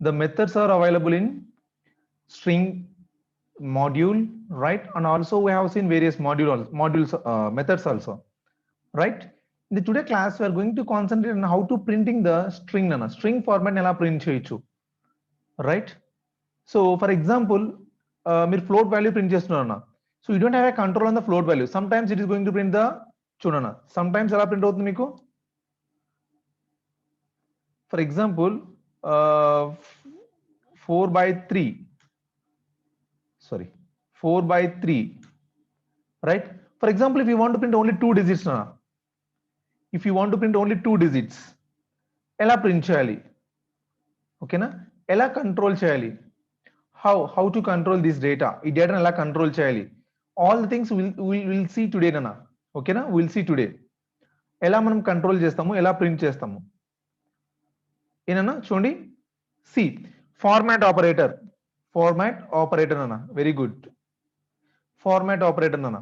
The methods are available in string module, right? And also we have seen various modules methods also, right? In the today class, we are going to concentrate on how to printing the string string format ela print cheyochu, right? So for example, మీరు float value print చేస్తున్నారన్న, so you don't have a control on the float value. Sometimes it is going to print the చూడన్న, sometimes ఎలా print అవుతుంది మీకు. For example, 4 by 3, sorry, 4 by 3, right? For example, if you want to print only 2 digits na, if you want to print only 2 digits, ఎలా print చేయాలి, ఓకేనా? ఎలా control చేయాలి, how to control this data, ఈ డేటాను ఎలా కంట్రోల్ చేయాలి, all the things we'll see today nana, ఓకేనా? we'll see today ఎలా మనం కంట్రోల్ చేస్తాము, ఎలా ప్రింట్ చేస్తాము ఏనన్నా చూడండి. C format operator, format operator అన్న, వెరీ గుడ్. ఫార్మాట్ ఆపరేటర్ అన్న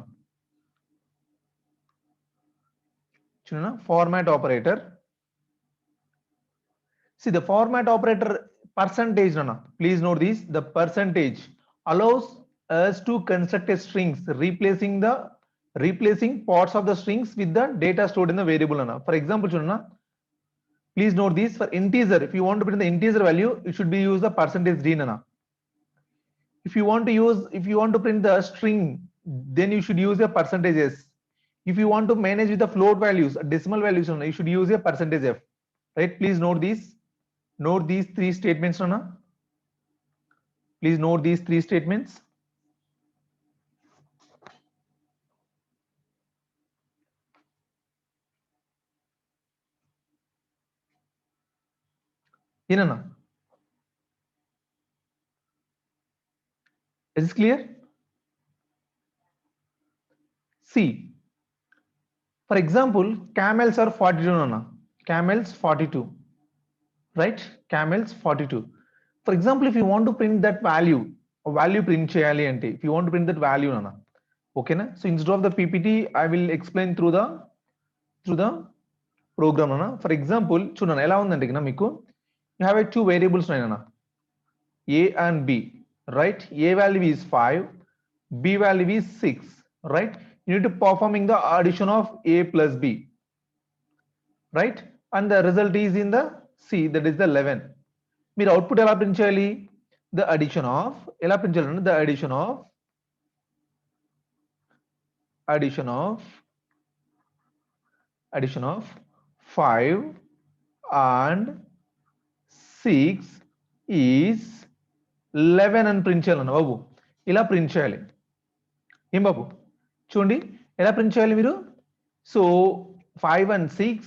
చూడన్నా, format operator. See the format operator percentage nana, please note this, the percentage allows us to construct a strings replacing parts of the strings with the data stored in the variable nana. For example chudana, please note this, for integer, if you want to print the integer value, you should be use the percentage d nana. If you want to print the string, then you should use a percentages. If you want to manage with the float values, decimal values, you should use a percentage f, right? Please note these 3 statements nana. Please note these 3 statements. Inana, is this clear? See, for example, camels are 42 nana, camels 42, right? Camels 42. For example, if you want to print that value print cheyali ante, if you want to print that value nana, okay na? So instead of the ppt, I will explain through the program nana. For example, chudana ela undante na meeku, you have a 2 variables nana, a and b, right? A value is 5, b value is 6, right? You need to performing the addition of a plus b, right? And the result is in the c, that is the 11. మీరు output ఎలా print చేయాలి, the addition of, ఎలా print చేయాలి, the addition of 5 and 6 is 11 అని print చేయాలన్న బాబు. ఇలా print చేయాలి ఏం బాబు, చూడండి ఎలా ప్రింట్ చేయాలి మీరు. సో 5 and 6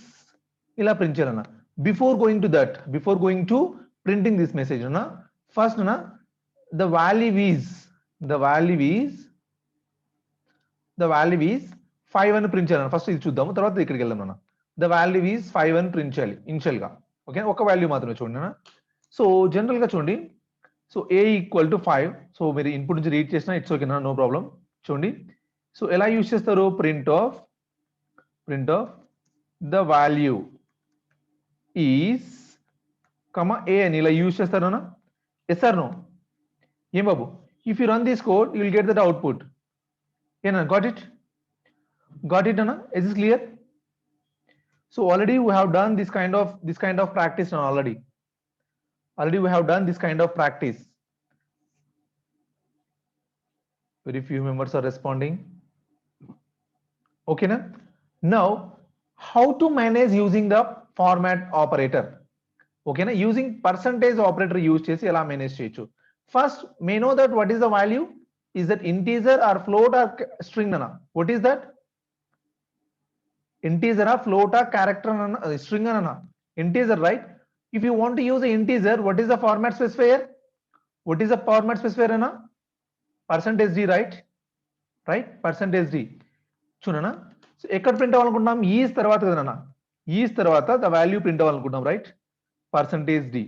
ఇలా ప్రింట్ చేయాలన్న. Before going to printing this message na, first na, the value is 5 అని ప్రింట్ చేయాలి. ఫస్ట్ ఇది చూద్దాము, తర్వాత ఇక్కడికి వెళ్దాం అన్న. the value is 5 అని ప్రింట్ చేయాలి ఇనిషియల్ గా, ఓకే? ఒక వాల్యూ మాత్రమే చూడండి అన్న. సో జనరల్ గా చూడండి, so a equal to 5, so మీరు ఇన్పుట్ నుంచి రీడ్ చేసినా ఇట్స్ ఓకే నా, నో ప్రాబ్లం. చూడండి, సో ఎలా యూజ్ చేస్తారు, print of the value is comma a అని ఇలా యూజ్ చేస్తారనా, ఎస్ ఆర్ నో? ఏం బాబు, if you run this code you will get that output. ఏనా, గాట్ ఇట్ అన్న, is this clear? So already we have done this kind of practice now. already we have done this kind of practice. Very few members are responding. Okay na? Now how to manage using the format operator, okay na? Using percentage operator use chesi ela manage cheyochu. First may know that what is the value, is that integer or float or string nana? What is that? Integer or float or character nana, string nana? Integer, right? If you want to use an integer, what is the format specifier? Nana? Percentage d, right? Percentage d చూడనా. So ఎక్కడ print అవ్వాలనుకుంటున్నాం, is తర్వాత కదా నాన్న, is తర్వాత the value print అవ్వాలనుకుంటున్నాం, right? Percentage d,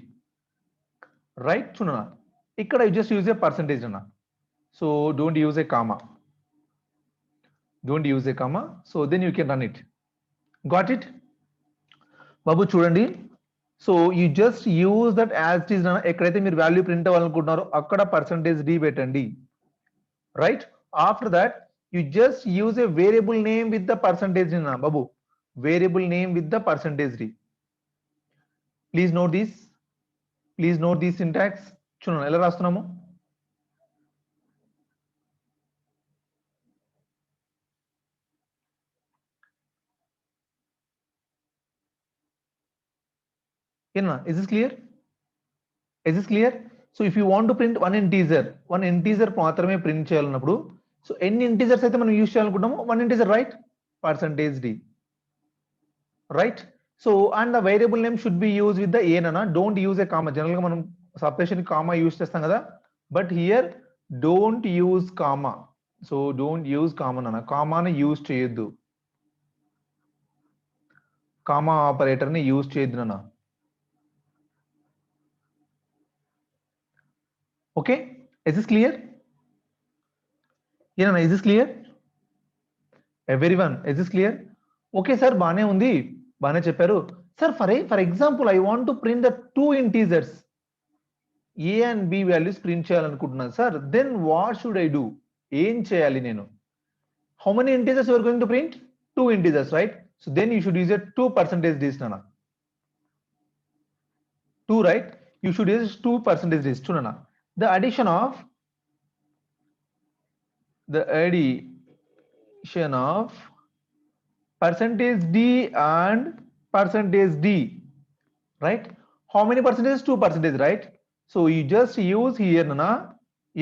right? చూడనా, ఇక్కడ జస్ట్ యూజ్ ఏ పర్సంటేజ్ అన్న. So don't use a comma, so then you can run it. Got it బాబు? చూడండి, so you just use that as it is నాన్న. ఎక్కడైతే మీరు value print అవ్వాలనుకుంటున్నారో అక్కడ %d పెట్టండి, right? After that you just use a variable name with the % నాన్న బాబు, variable name with the %d. Please note this, please note this syntax. చూడండి ఎలా రాస్తున్నాము. Is this clear? Is this clear? So if you want to print one integer మాత్రమే print చేయాలన్నప్పుడు, so ఎన్ని integers అయితే మనం యూజ్ చేయాలనుకుంటామో one integer, right? %d, right? So and the variable name should be use with the a నాన్న. Don't use a comma. General గా మనం separation comma use చేస్తాం కదా, but here don't use comma. So don't use comma నాన్న, కామాని use చేయొద్దు, comma operator ని use చేయొద్దు నాన్న. Okay, is this clear? Yeah, is this clear? Everyone, is this clear? Okay sir, బానే ఉంది, బానే చెప్పారు sir. For example I want to print the two integers, a and b values print చేయాలనుకుంటున్నాను sir. Then what should I do? ఏం చేయాలి నేను? How many integers you are going to print? Two integers, right? So then you should use a 2% నాన్న. 2, right? You should use 2% చూడనా. The addition of %d and %d, right? How many percentages? 2%, right? So you just use here nana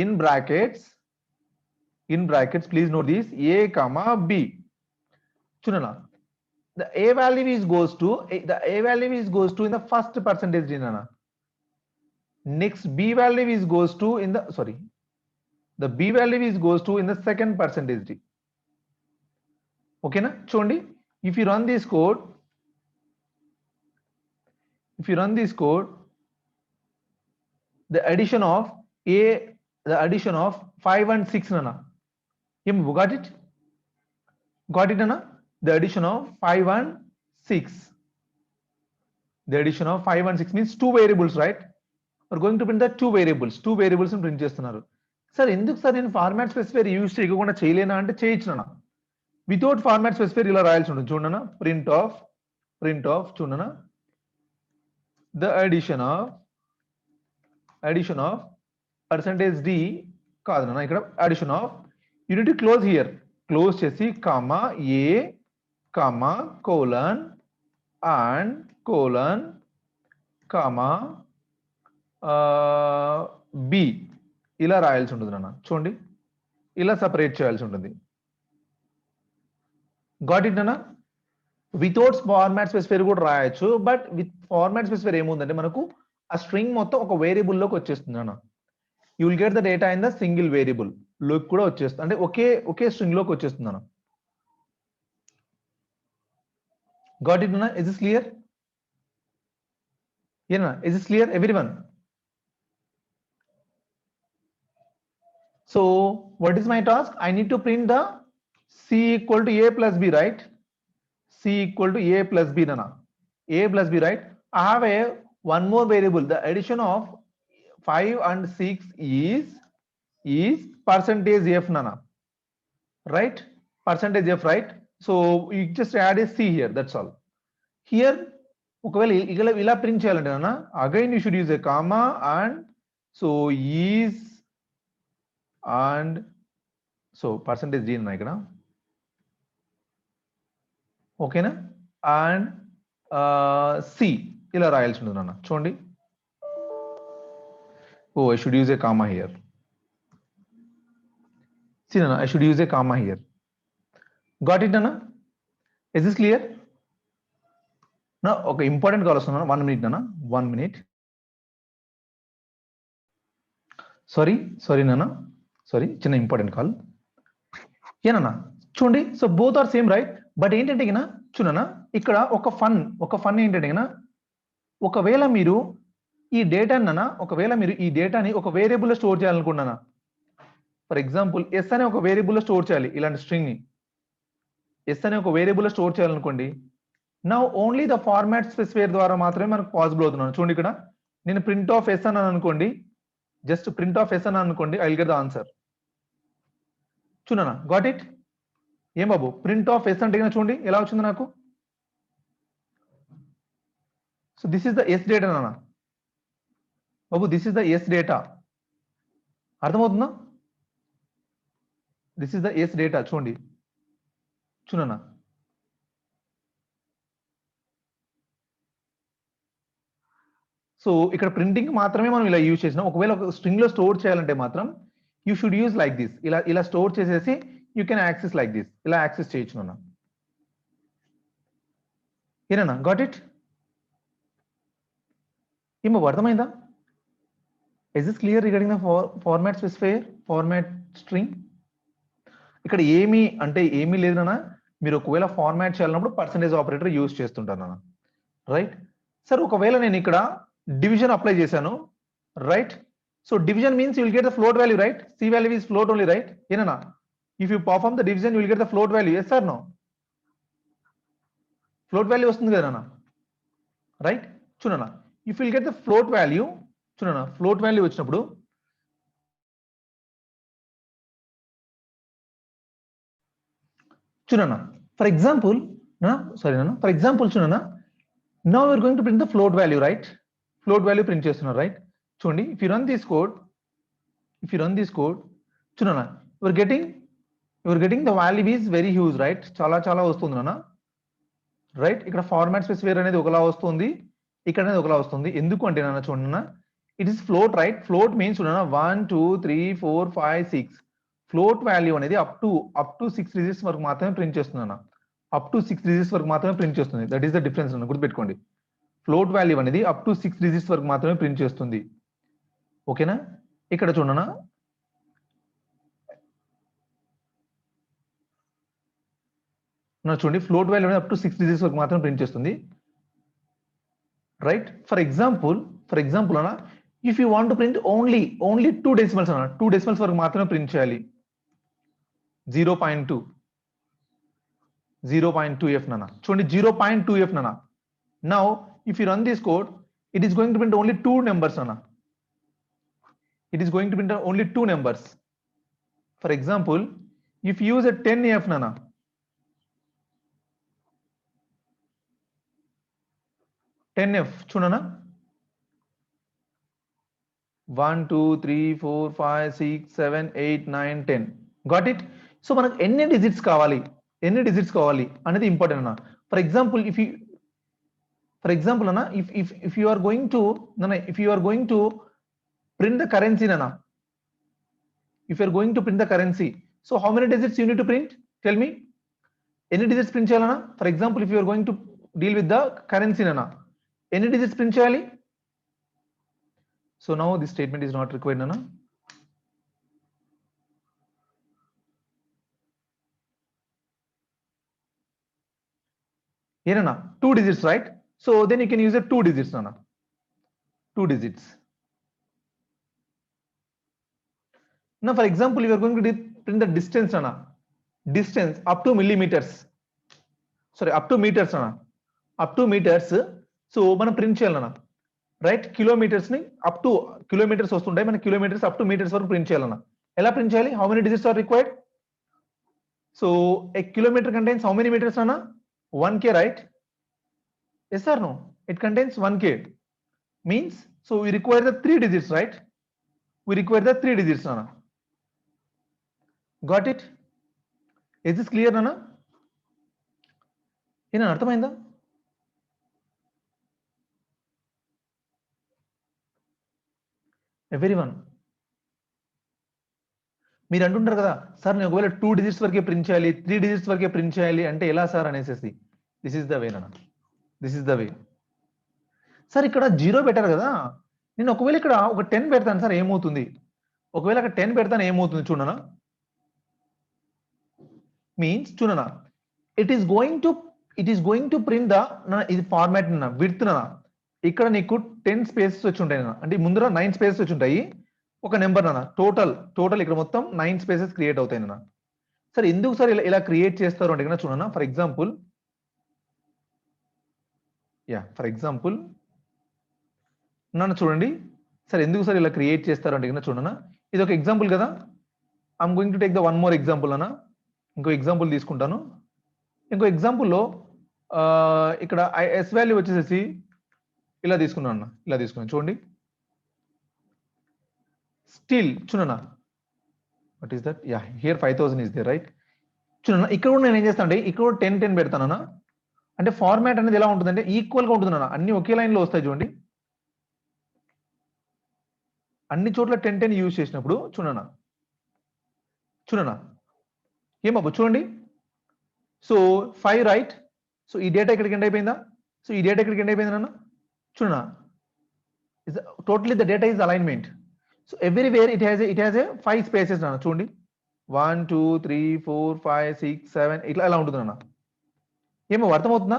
in brackets, please note this, a comma b. Chunana, the a value is goes to in the first percentage nana. Next b value is goes to in the the b value is goes to in the second %d. Okay na? Chundi, if you run this code, the addition of 5 and 6 nana. Got it nana? The addition of 5 and 6. The addition of 5 and 6 means two variables, right? We're going to print the two variables in print చేస్తున్నారు. Sir ఎందుకు sir నేను format specifier use చేయకుండా చేయలేనా అంటే చేయొచ్చునా. Without format specifier ఇలా రాయాల్సి ఉంటుంది. చూడనా, print of చూడనా, ద అడిషన్ ఆఫ్ %d కాదు నాన్న, ఇక్కడ addition of unit close here, close చేసి comma a comma colon and colon comma b ఇలా రాయాల్సి ఉంటుంది నాన్న. చూడండి ఇలా సపరేట్ చేయాల్సి ఉంటుంది. గాట్ ఇట్ నాన్న? వితౌట్ ఫార్మాట్ స్పెసిఫైర్ కూడా రాయొచ్చు, బట్ విత్ ఫార్మాట్ స్పెసిఫైర్ ఏముందంటే మనకు ఆ స్ట్రింగ్ మొత్తం ఒక వేరియబుల్ లోకి వచ్చేస్తుంది నాన్న. You will get the data in the single variable లోకి కూడా వచ్చేస్తుంది, అంటే ఒకే స్ట్రింగ్ లోకి వచ్చేస్తుంది నాన్న. గాట్ ఇట్ నాన్న? Is this clear? ఏనా? Is this clear everyone? So what is my task? I need to print the c equal to a plus b, right? C equal to a plus b nana. A plus b, right? I have one more variable. The addition of 5 and 6 is %f nana, right? %f, right? So you just add a c here, that's all. Here ఒకవేళ ఇలా print చేయాలంటే నాన్న, again you should use a comma and so is and so %d అన్న ఇక్కడ, ఓకేనా? And C ఇలా రాయాల్సి ఉంటుంది నాన్న. చూడండి, oh I should use a comma here. See నాన్న, I should use a comma here. Got it నాన్న? Is this clear? నా ఒక ఇంపార్టెంట్ కాల్ వస్తుంది నాన్న, 1 minute నాన్న, 1 minute. సారీ నాన్న, చిన్న ఇంపార్టెంట్ కాల్. ఏనన్నా చూడండి, so both are same, right? But ఏంటంటే గినా చూడనా, ఇక్కడ ఒక ఫన్ ఏంటంటే గినా, ఒకవేళ మీరు ఈ డేటాని ఒక వేరియబుల్ లో స్టోర్ చేయాలనుకున్నానా, ఫర్ ఎగ్జాంపుల్ ఎస్ అనే ఒక వేరియబుల్ లో స్టోర్ చేయాలి, ఇలాంటి స్ట్రింగ్ ని ఎస్ అనే ఒక వేరియబుల్ లో స్టోర్ చేయాలనుకోండి. Now only the format specifier ద్వారా మాత్రమే మనకు పాసిబుల్ అవుతున్నాను. చూడండి ఇక్కడ నేను ప్రింట్ ఆఫ్ ఎస్ అని అనుకోండి, జస్ట్ ప్రింట్ ఆఫ్ ఎస్ అని అనుకోండి, I will get the answer. చూడనా, గాట్ ఇట్? ఏం బాబు ప్రింట్ ఆఫ్ ఎస్ అంటే చూడండి ఎలా వచ్చింది నాకు. So this is the s data నాన్న బాబు, this is the s data. అర్థమవుతుందా? This is the s data. చూడండి చూడనా. సో ఇక్కడ ప్రింటింగ్ మాత్రమే మనం ఇలా యూజ్ చేసినాం. ఒకవేళ ఒక స్ట్రింగ్ లో స్టోర్ చేయాలంటే మాత్రం you should use like this. ఇలా స్టోర్ చేసేసి you can access like this. ఇలా యాక్సెస్ చేయొచ్చు నాన్న. ఏనా, గాట్ ఇట్? ఏమో అర్థమైందా? Is this clear regarding the format specifier, format string? ఇక్కడ ఏమీ అంటే ఏమీ లేదు నాన్న. మీరు ఒకవేళ ఫార్మాట్ చేయాలన్నప్పుడు పర్సంటేజ్ ఆపరేటర్ యూజ్ చేస్తుంటారు నాన్న, రైట్? సార్ ఒకవేళ నేను ఇక్కడ డివిజన్ అప్లై చేశాను, right? So division means you will get the float value, right? C value is float only, right? ఏనా? If you perform the division you will get the float value. Yes sir no? Float value వస్తుంది కదా నాన్న, right? చూడనా, if will get the float value, చూడనా float value వచ్చినప్పుడు చూడనా, for example sorry నాన్న, for example చూడనా, now we are going to print the float value, right? Float value print చేస్తున్నారు, రైట్? చూడండి, if you run this code, చూడనా, your getting the value is very huge, right? చాలా వస్తుంది నాన్న, right? ఇక్కడ format specifier అనేది ఒకలా వస్తుంది, ఇక్కడ అనేది ఒకలా వస్తుంది. ఎందుకు అంటే నాన్న చూడన్నా, it is float, right? Float means చూడన్నా 1 2 3 4 5 6 ఫ్లోట్ వాల్యూ అనేది అప్ టు 6 డిజిట్స్ వరకు మాత్రమే ప్రింట్ చేస్తుంది అన్న. అప్ టు 6 డిజిట్స్ వరకు మాత్రమే ప్రింట్ చేస్తుంది. దట్ ఈస్ ద డిఫరెన్స్ అన్న, గుర్తుపెట్టుకోండి. ఫ్లోట్ వాల్యూ అనేది అప్ టు 6 డిజిట్స్ వరకు మాత్రమే ప్రింట్ చేస్తుంది. ఓకేనా? ఇక్కడ చూడన్నా, చూడండి ఫ్లోట్ వాల్యూ అనేది అప్ టు 6 డిజిట్స్ వరకు మాత్రమే ప్రింట్ చేస్తుంది, రైట్? ఫర్ ఎగ్జాంపుల్ అన్న, if you want to print only 2 decimals అన్న, 2 డెసిమల్స్ వరకు మాత్రమే ప్రింట్ చేయాలి. 0.2f నాన్న, చూడండి 0.2f నాన్న. Now if you run this code, it is going to print only 2 numbers అన్న. It is going to print only 2 numbers. For example if use a 10f నాన్న, 10f చూడనా, 1 2 3 4 5 6 7 8 9 10. Got it? So మనకు ఎన్ని digits కావాలి అనేది important అన్న. For example అన్న, if you are going to print the currency అన్న, so how many digits you need to print? Tell me, ఎన్ని డిజిట్స్ ప్రింట్ చేయాలన్నా? For example if you are going to deal with the currency అన్న, ఎన్ని digits print చేయాలి? So now this statement is not required, Nana. Yeah, Nana, 2 digits, right? So then you can use it 2 digits, Nana. 2 digits. Now, for example, you are going to print the distance, Nana. Distance up to millimeters. Sorry, up to meters, Nana. Up to meters. So మనం print చేయాలి Nana. Right? Kilometers ని up to kilometers వస్తుంటాయి, మన kilometers up to meters వరకు print చేయాలన్నా. ఎలా print చేయాలి? How many digits are required? So a kilometer contains how many meters అన్నా? 1k, right? Yes or no? It contains 1k means, so we require the 3 digits, right? We require the 3 digits అన్నా. Got it? Is this clear అన్నా? ఏనా, అర్థమైందా? Everyone, మీరు అంటుంటారు కదా sir నేను ఒకవేళ 2 డిజిట్స్ వరకే ప్రింట్ చేయాలి, 3 డిజిట్స్ వరకే ప్రింట్ చేయాలి అంటే ఎలా సార్ అనేసి. దిస్ ఇస్ ద వే నాన్న, this is the way. Sir ఇక్కడ 0 పెట్టారు కదా, నేను ఒకవేళ ఇక్కడ ఒక 10 పెడతాను సార్ ఏమవుతుంది? ఒకవేళ అక్కడ 10 పెడతాను ఏమవుతుంది చూడనా? మీన్స్ చూడనా, it is going to print the, ఇది ఫార్మాట్ విడ్త్ నా. ఇక్కడ నీకు 10 స్పేసెస్ వచ్చి ఉంటాయి నాన్న, అంటే ముందర 9 స్పేసెస్ వచ్చి ఉంటాయి, ఒక నెంబర్ నాన్న. టోటల్ ఇక్కడ మొత్తం 9 స్పేసెస్ క్రియేట్ అవుతాయి నాన్న. సార్ ఎందుకు సార్ ఇలా క్రియేట్ చేస్తారు అంటే కన్నా చూడన్నా, for example yeah for example నన్ను చూడండి సార్ ఎందుకు సార్ ఇలా క్రియేట్ చేస్తారు అంటే కన్నా చూడనా ఇది ఒక ఎగ్జాంపుల్ కదా I'm going to take the one more example అన్న ఇంకో ఎగ్జాంపుల్ తీసుకుంటాను ఇంకో ఎగ్జాంపుల్లో ఇక్కడ ఎస్ వాల్యూ వచ్చేసేసి ఇలా తీసుకున్నాను అన్న ఇలా తీసుకున్నాను చూడండి స్టిల్ చూడనా what is that yeah here 5000 is there right చూడన్నా ఇక్కడ కూడా నేను ఏం చేస్తాను అంటే ఇక్కడ కూడా 10 10 పెడతానన్నా అంటే ఫార్మాట్ అనేది ఎలా ఉంటుందంటే ఈక్వల్ గా ఉంటుందన్న అన్ని ఒకే లైన్ లో వస్తాయి చూడండి అన్ని చోట్ల 10 10 యూజ్ చేసినప్పుడు చూడనా ఏమబ్బు చూడండి సో 5 రైట్ సో ఈ డేటా ఇక్కడికి ఎండ్ అయిపోయిందా సో ఈ డేటా ఇక్కడికి ఎండ్ అయిపోయింది అన్న చూడనా totally the data is alignment so everywhere it has a 5 spaces అన్న చూడండి 1 2 3 4 5 6 7 ఇట్లా ఎలా ఉంటుంది అన్న ఏమో అర్థమవుతుందా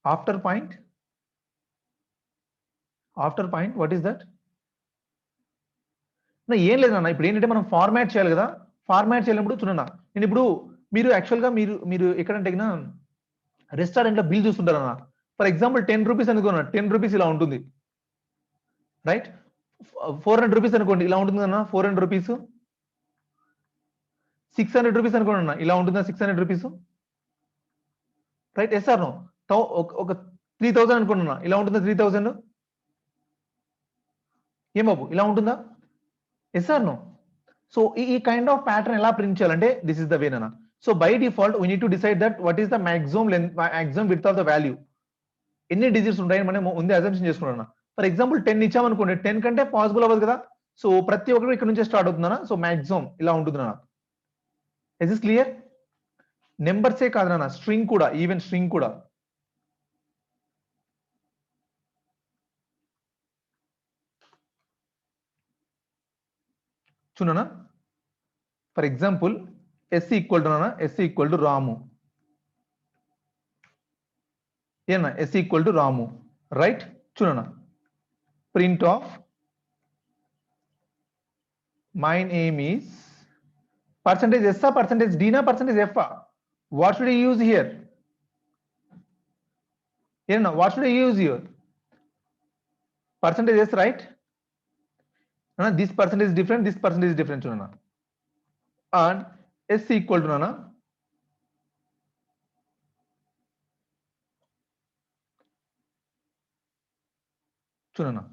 after point what is that ఏం లేదన్న ఇప్పుడు ఏంటంటే మనం ఫార్మాట్ చేయాలి కదా ఫార్మాట్ చేయాలప్పుడు చూడన్నా నేను ఇప్పుడు మీరు యాక్చువల్గా మీరు ఎక్కడంటే రెస్టారెంట్లో బిల్ చూస్తుంటారు అన్న ఫర్ ఎగ్జాంపుల్ 10 రూపీస్ అనుకోన్నా 10 రూపీస్ ఇలా ఉంటుంది రైట్ 400 రూపీస్ అనుకోండి ఇలా ఉంటుంది అన్న 400 రూపీస్ 600 రూపీస్ అనుకోండి అన్న ఇలా ఉంటుందా 600 rupees right yes or no ఒక 3000 అనుకోండి అన్న ఇలా ఉంటుందా 3000 ఏం బాబు ఇలా ఉంటుందా ఎస్ ఆర్ నో సో ఈ కైండ్ ఆఫ్ ప్యాటర్న్ ఎలా ప్రింట్ చేయాలంటే దిస్ ఇస్ ద వే అన్న so by default we need to decide that what is the maximum length maximum width of the value ఎన్ని డిజిట్స్ ఉంటాయని మనం ముందే assumption చేసుకున్నాం for example 10 ఇచ్చామనుకోండి 10 కంటే పాసిబుల్ అవ్వదు కదా సో ప్రతి ఒక్కరు ఇక్కడ నుంచే స్టార్ట్ అవుతుందన్నా సో మాక్సిమం ఇలా ఉంటుంది అన్న ఇస్ దిస్ క్లియర్ నెంబర్సే కాదు నాన్న స్ట్రింగ్ కూడా ఈవెన్ స్ట్రింగ్ కూడా చూడనా for example s equal to Ramu ఏనా s equal to Ramu right చూడనా print of my name is percentage S or percentage D na percentage F? What should I use here? Here now, what should I use here? Percentage S, right? No, this percentage is different, this percentage is different. Chunana. And S equal to nana. Chunana.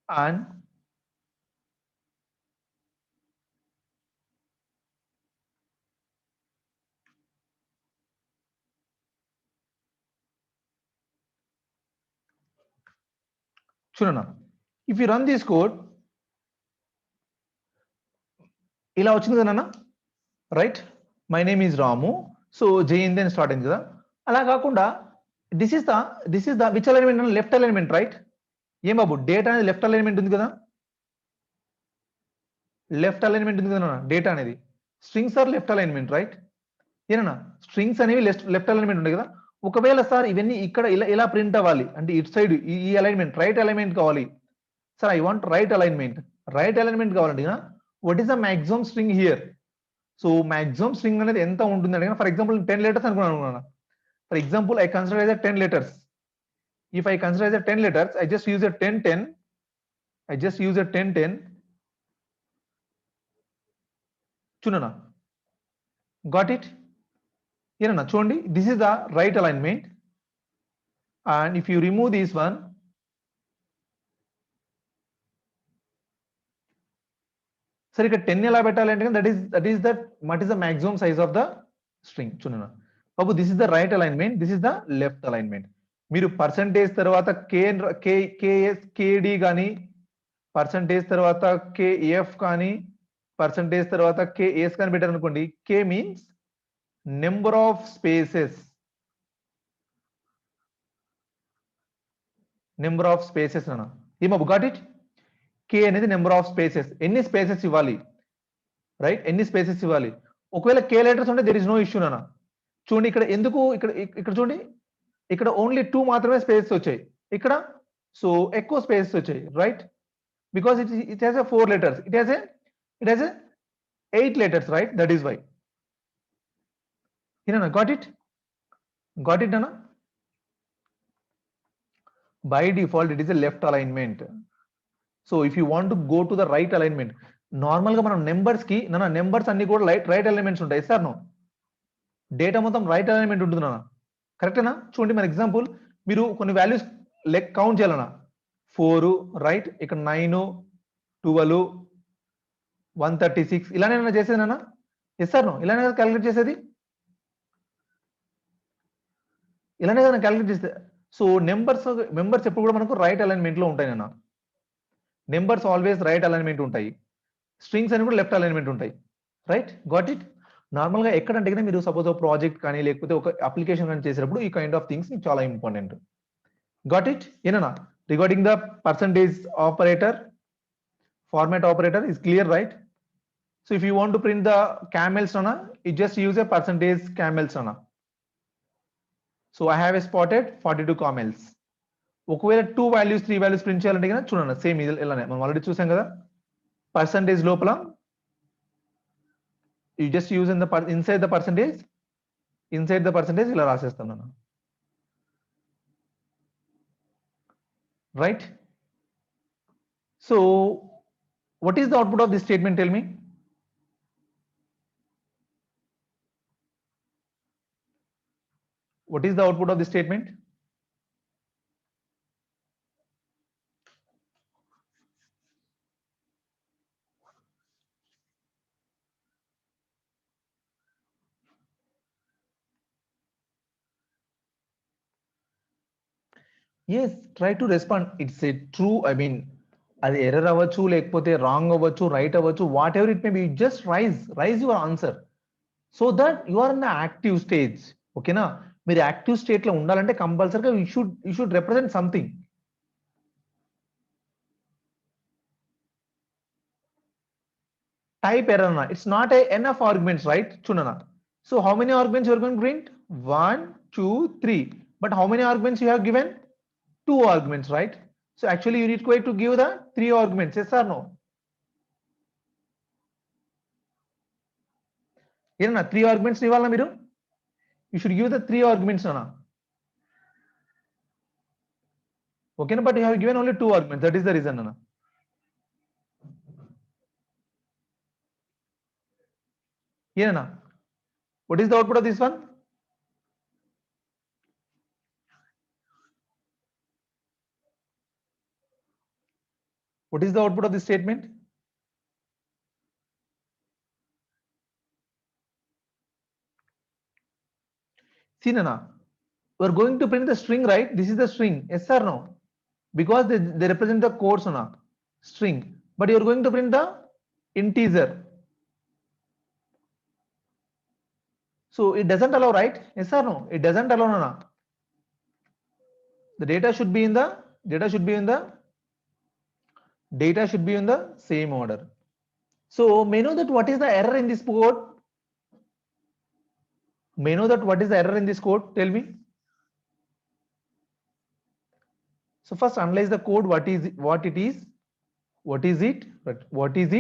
And చూడనా if you run this code ఇలా వచ్చింది కదా right my name is Ramu so జేఎన్ది అని start అయింది కదా అలా కాకుండా this is the which alignment అన్న లెఫ్ట్ అలైన్మెంట్ రైట్ ఏం బాబు డేటా అనేది లెఫ్ట్ అలైన్మెంట్ ఉంది కదా లెఫ్ట్ అలైన్మెంట్ ఉంది కదా డేటా అనేది strings are left alignment right ఏనా స్ట్రింగ్స్ అనేవి లెఫ్ట్ అలైన్మెంట్ ఉంది కదా ఒకవేళ సార్ ఇవన్నీ ఇక్కడ ఇలా ప్రింట్ అవ్వాలి అంటే ఇటు సైడ్ ఈ అలైన్మెంట్ రైట్ అలైన్మెంట్ కావాలి sir I want right alignment కావాలండి what is the maximum string here so maximum string అనేది ఎంత ఉంటుంది అంటే ఫర్ ఎగ్జాంపుల్ 10 లెటర్స్ అనుకున్నాను for example I consider as a 10 letters if I consider as a 10 letters I just use a 10 చూడనా got it ఏనా చూడండి this is the right alignment and if you remove this one సరే ఇక్కడ 10 ఎలా పెట్టాలి అంటే that is what is the maximum size of the string చూడనా బాబు this is the right alignment this is the left alignment మీరు percentage తర్వాత కేడి కానీ పర్సంటేజ్ తర్వాత కేఎఫ్ కానీ పర్సంటేజ్ తర్వాత కేఎస్ కానీ పెట్టారు అనుకోండి కే మీన్స్ నెంబర్ ఆఫ్ స్పేసెస్ అన్న ఏమో గాట్ ఇట్ కే అనేది నెంబర్ ఆఫ్ స్పేసెస్ ఎన్ని స్పేసెస్ ఇవ్వాలి రైట్ ఎన్ని స్పేసెస్ ఇవ్వాలి ఒకవేళ కే లెటర్స్ ఉంటే దెర్ ఇస్ నో ఇష్యూ నాన్న చూడండి ఇక్కడ ఎందుకు ఇక్కడ చూడండి ఇక్కడ ఓన్లీ 2 మాత్రమే స్పేసెస్ వచ్చాయి ఇక్కడ సో ఎక్కువ స్పేసెస్ వచ్చాయి right because it has a 4 letters it has a 8 letters, right? That is why. Hirana, got it? Got it, Nana? By default, it is a left alignment. So if you want to go to the right alignment, normal గా మనం numbers కి numbers అన్ని కూడా right elements ఉంటాయి sir no data మొత్తం right element ఉంటుంది నాన్న కరెక్టేనా చూడండి మన ఎగ్జాంపుల్ మీరు కొన్ని వాల్యూస్ కౌంట్ చేయాలన్నా 4 రైట్ ఇక్కడ 9 12 136 ఇలానే చేసేది నాన్న ఎస్ సార్ నో ఇలానే క్యాలిక్యులేట్ చేసేది ఇలానే కదా క్యాలిక్యులేట్ చేస్తే సో మెంబర్స్ ఎప్పుడు కూడా మనకు రైట్ అలైన్మెంట్ లో ఉంటాయి నాన్న నెంబర్స్ ఆల్వేస్ రైట్ అలైన్మెంట్ ఉంటాయి స్ట్రింగ్స్ అని కూడా లెఫ్ట్ అలైన్మెంట్ ఉంటాయి రైట్ గాట్ ఇట్ నార్మల్ గా ఎక్కడంటే మీరు సపోజ్ ఒక ప్రాజెక్ట్ కానీ లేకపోతే ఒక అప్లికేషన్ కానీ చేసేటప్పుడు ఈ కైండ్ ఆఫ్ థింగ్స్ చాలా ఇంపార్టెంట్ గాట్ ఇట్ ఏనా regarding the percentage operator format operator is clear, right? So if you want to print the camels nana, you just use a percentage camels nana. So I have spotted 42 camels. ఒకవేళ 2 values 3 values print చేయాలంటే కనుక చూడండి same ఇలానే మనం already చూసాం కదా percentage లోపల you just use in the inside the percentage ఇలా రాసేస్తాను నేను right. So what is the output of this statement, tell me? What is the output of this statement? Yes, try to respond. It's a true, I mean, అది error అవ్వచ్చు లేకపోతే wrong అవ్వచ్చు right అవ్వచ్చు whatever it may be just raise your answer so that you are in the active stage ఓకేనా మీరు active state లో ఉండాలంటే కంపల్సరీగా you should represent something type error na it's not a enough arguments right chunana so how many arguments you are going to print 1 2 3 but how many arguments you have given 2 arguments right so actually you need to give the 3 arguments yes or no ఏనా 3 arguments ఇవ్వాలా మీరు you should give the 3 arguments nana okay but you have given only 2 arguments that is the reason nana ఏనా what is the output of this one what is the output of this statement see nana we are going to print the string right this is the string yes or no because they represent the codes on a string but you are going to print the integer so it doesn't allow right yes or no it doesn't allow nana the data should be in the same order so may know that what is the error in this code may know that what is the error in this code tell me so first analyze the code what is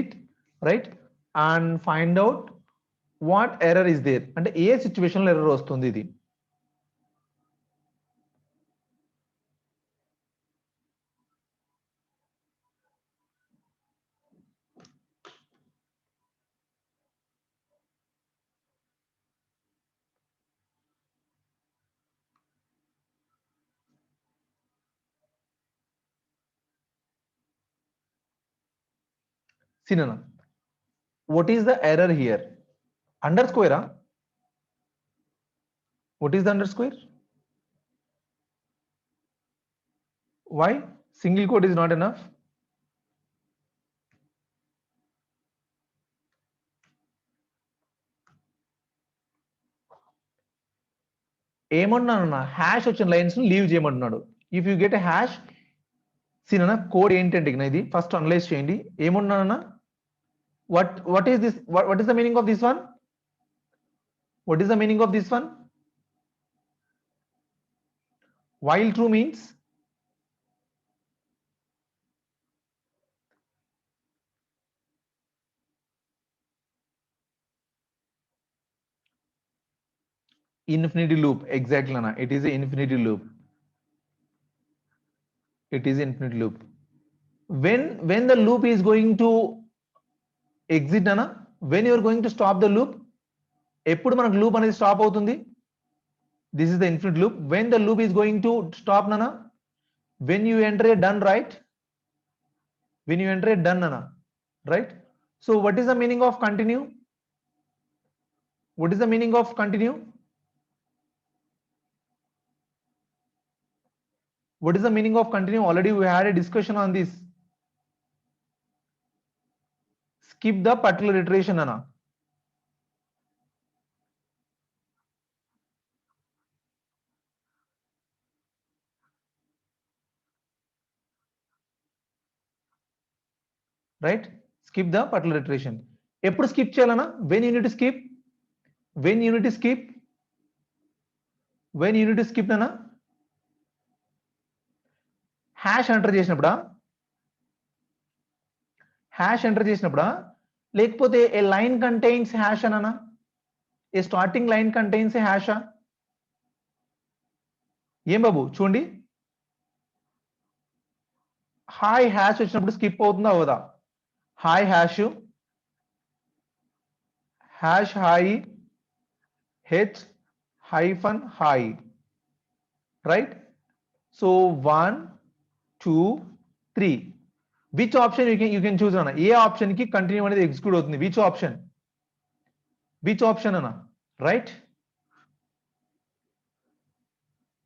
it right and find out what error is there అంటే ఏ situation లో error వస్తుంది ఇది Sinana, what is the error here underscore what is the underscore why single quote is not enough ఏమన్నానన్నా hash వచ్చిన lines ను leave చేయమంటున్నాడు if you get a hash సీనన్నా code ఏంటంటే ఇది ఫస్ట్ అనలైజ్ చేయండి ఏమన్నానన్నా what is this what is the meaning of this one what is the meaning of this one while true means Infinity loop, exactly Nana. It is an infinity loop. It is infinity loop. When the loop is going to exit Nana, when you are going to stop the loop, ఎప్పుడు మనకు loop అనేది stop అవుతుంది? This is the infinite loop. When the loop is going to stop Nana, when you enter a done, right? When you enter a done Nana, right? So what is the meaning of continue? What is the meaning of continue? What is the meaning of continue? Already we had a discussion on this. Skip the particular iteration Nana. Right? Skip the particular iteration. ఎప్పుడు skip చేయాలన్నా? When you need to skip? When you need to skip? When you need to skip అన్నా? Hash enter చేసినప్పుడా? Hash enter చేసినప్పుడా? లేకపోతే a line contains hash అనా? A starting line contains హ్యాషా? ఏం బాబు చూడండి, హాయ్ హ్యాష్ వచ్చినప్పుడు స్కిప్ అవుతుందా అవదా? Hi hash, hash hi, H hyphen hi, right? So 1 2 3, which option you can choose అన్న? ఏ ఆప్షన్ కి కంటిన్యూ అనేది ఎగ్జిక్యూట్ అవుతుంది? Which option? విచ్ ఆప్షన్ అన్న? Right?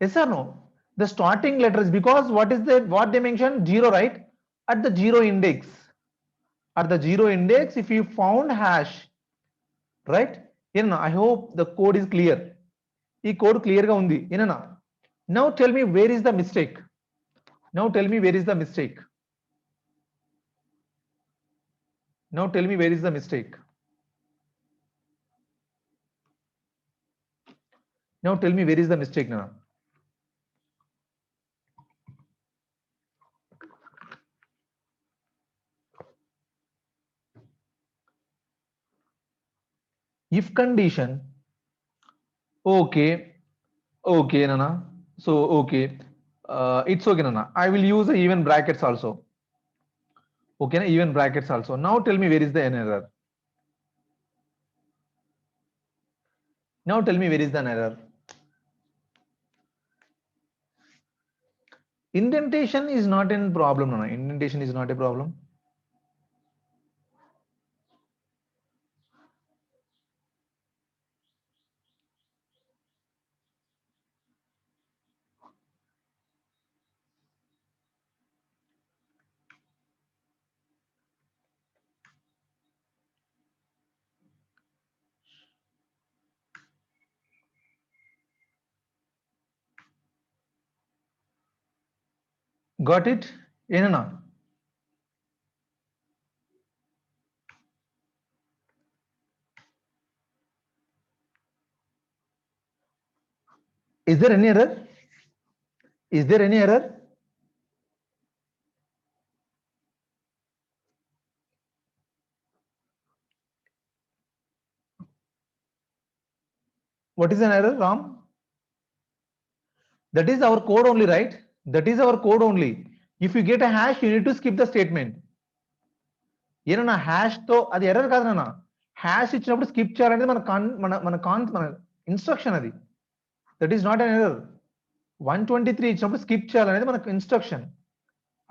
Yes or no? The starting letters, because what they mentioned? 0, right? At the 0 index. At the 0 index, if you found hash, right? I hope the code is clear. This code clear ga undi. Now tell me where is the mistake? Now tell me where is the mistake? Now tell me where is the mistake? Now tell me where is the mistake, Nana? If condition, okay, okay, Nana. So okay, it's okay, Nana. I will use the even brackets also. Okay, even brackets also. Now tell me where is the error? Now tell me where is the error? Indentation is not a problem, Nana. Indentation is not a problem. Got it? Nana. Is there any error? Is there any error? What is an error, Ram? That is our code only, right? That is our code only. If you get a hash, you need to skip the statement. ఏనన్నా hash తో అది error కాదు నాన్న. Hash ఇచ్చినప్పుడు skip చేయాలనేది మన instruction అది. That is not an error. 123 ఇచ్చినప్పుడు స్కిప్ చేయాలనేది మనకు instruction.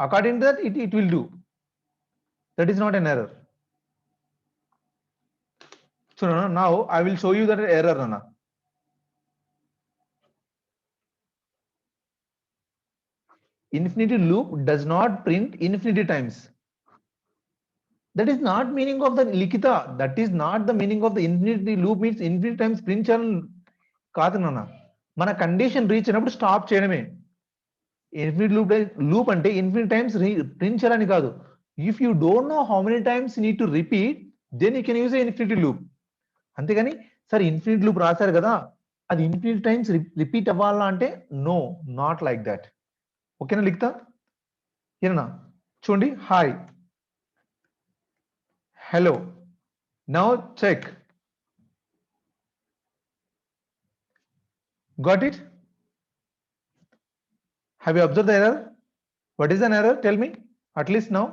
According to that it will do. That is not an error. So now I will show you that error నాన్న. Infinity loop does not print infinity times. That is not meaning of the Likita. That is not the meaning of the infinity loop. Means infinity times print channel కాదు నాన్న. మన condition reach అయినప్పుడు stop చేయడమే. Infinity loop అంటే infinity times print చేయాలని కాదు. If you don't know how many times need to repeat, then you can use infinity loop. అంతేగాని sir infinity loop రాశారు కదా, అది ఇన్ఫినిటీ టైమ్స్ రిపీట్ అవ్వాలా అంటే నో, నాట్ లైక్ దట్. ఓకేనా లిఖితా? ఏనా చూడండి, hi, hello. Now check. Got it? Have you observed the error? What is an error? Tell me, at least now.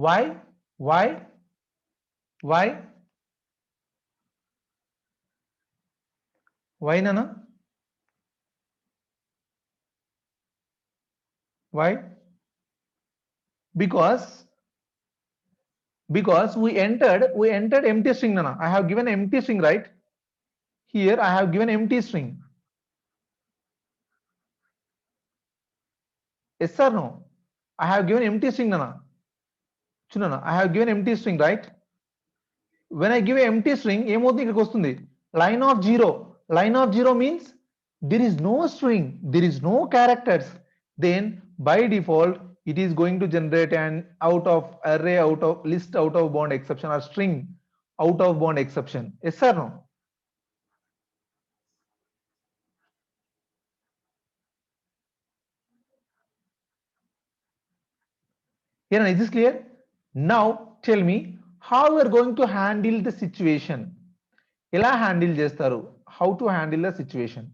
Why? Why? Why? Why, Nana? Why? Because we entered empty string, Nana. I have given empty string, right? Here I have given empty string. Yes or no? I have given empty string, Nana. Chunana, I have given empty string, right? When I give an empty string, ఏమవుతుంది ఇక్కడికి వస్తుంది line of zero. Line of zero means there is no string, there is no characters. Then by default it is going to generate an out of array, out of list, out of bound exception, or string out of bound exception. Yes or no? Here, is this clear? Now tell me how we are going to handle the situation. ఎలా handle చేస్తారు? How to handle the situation?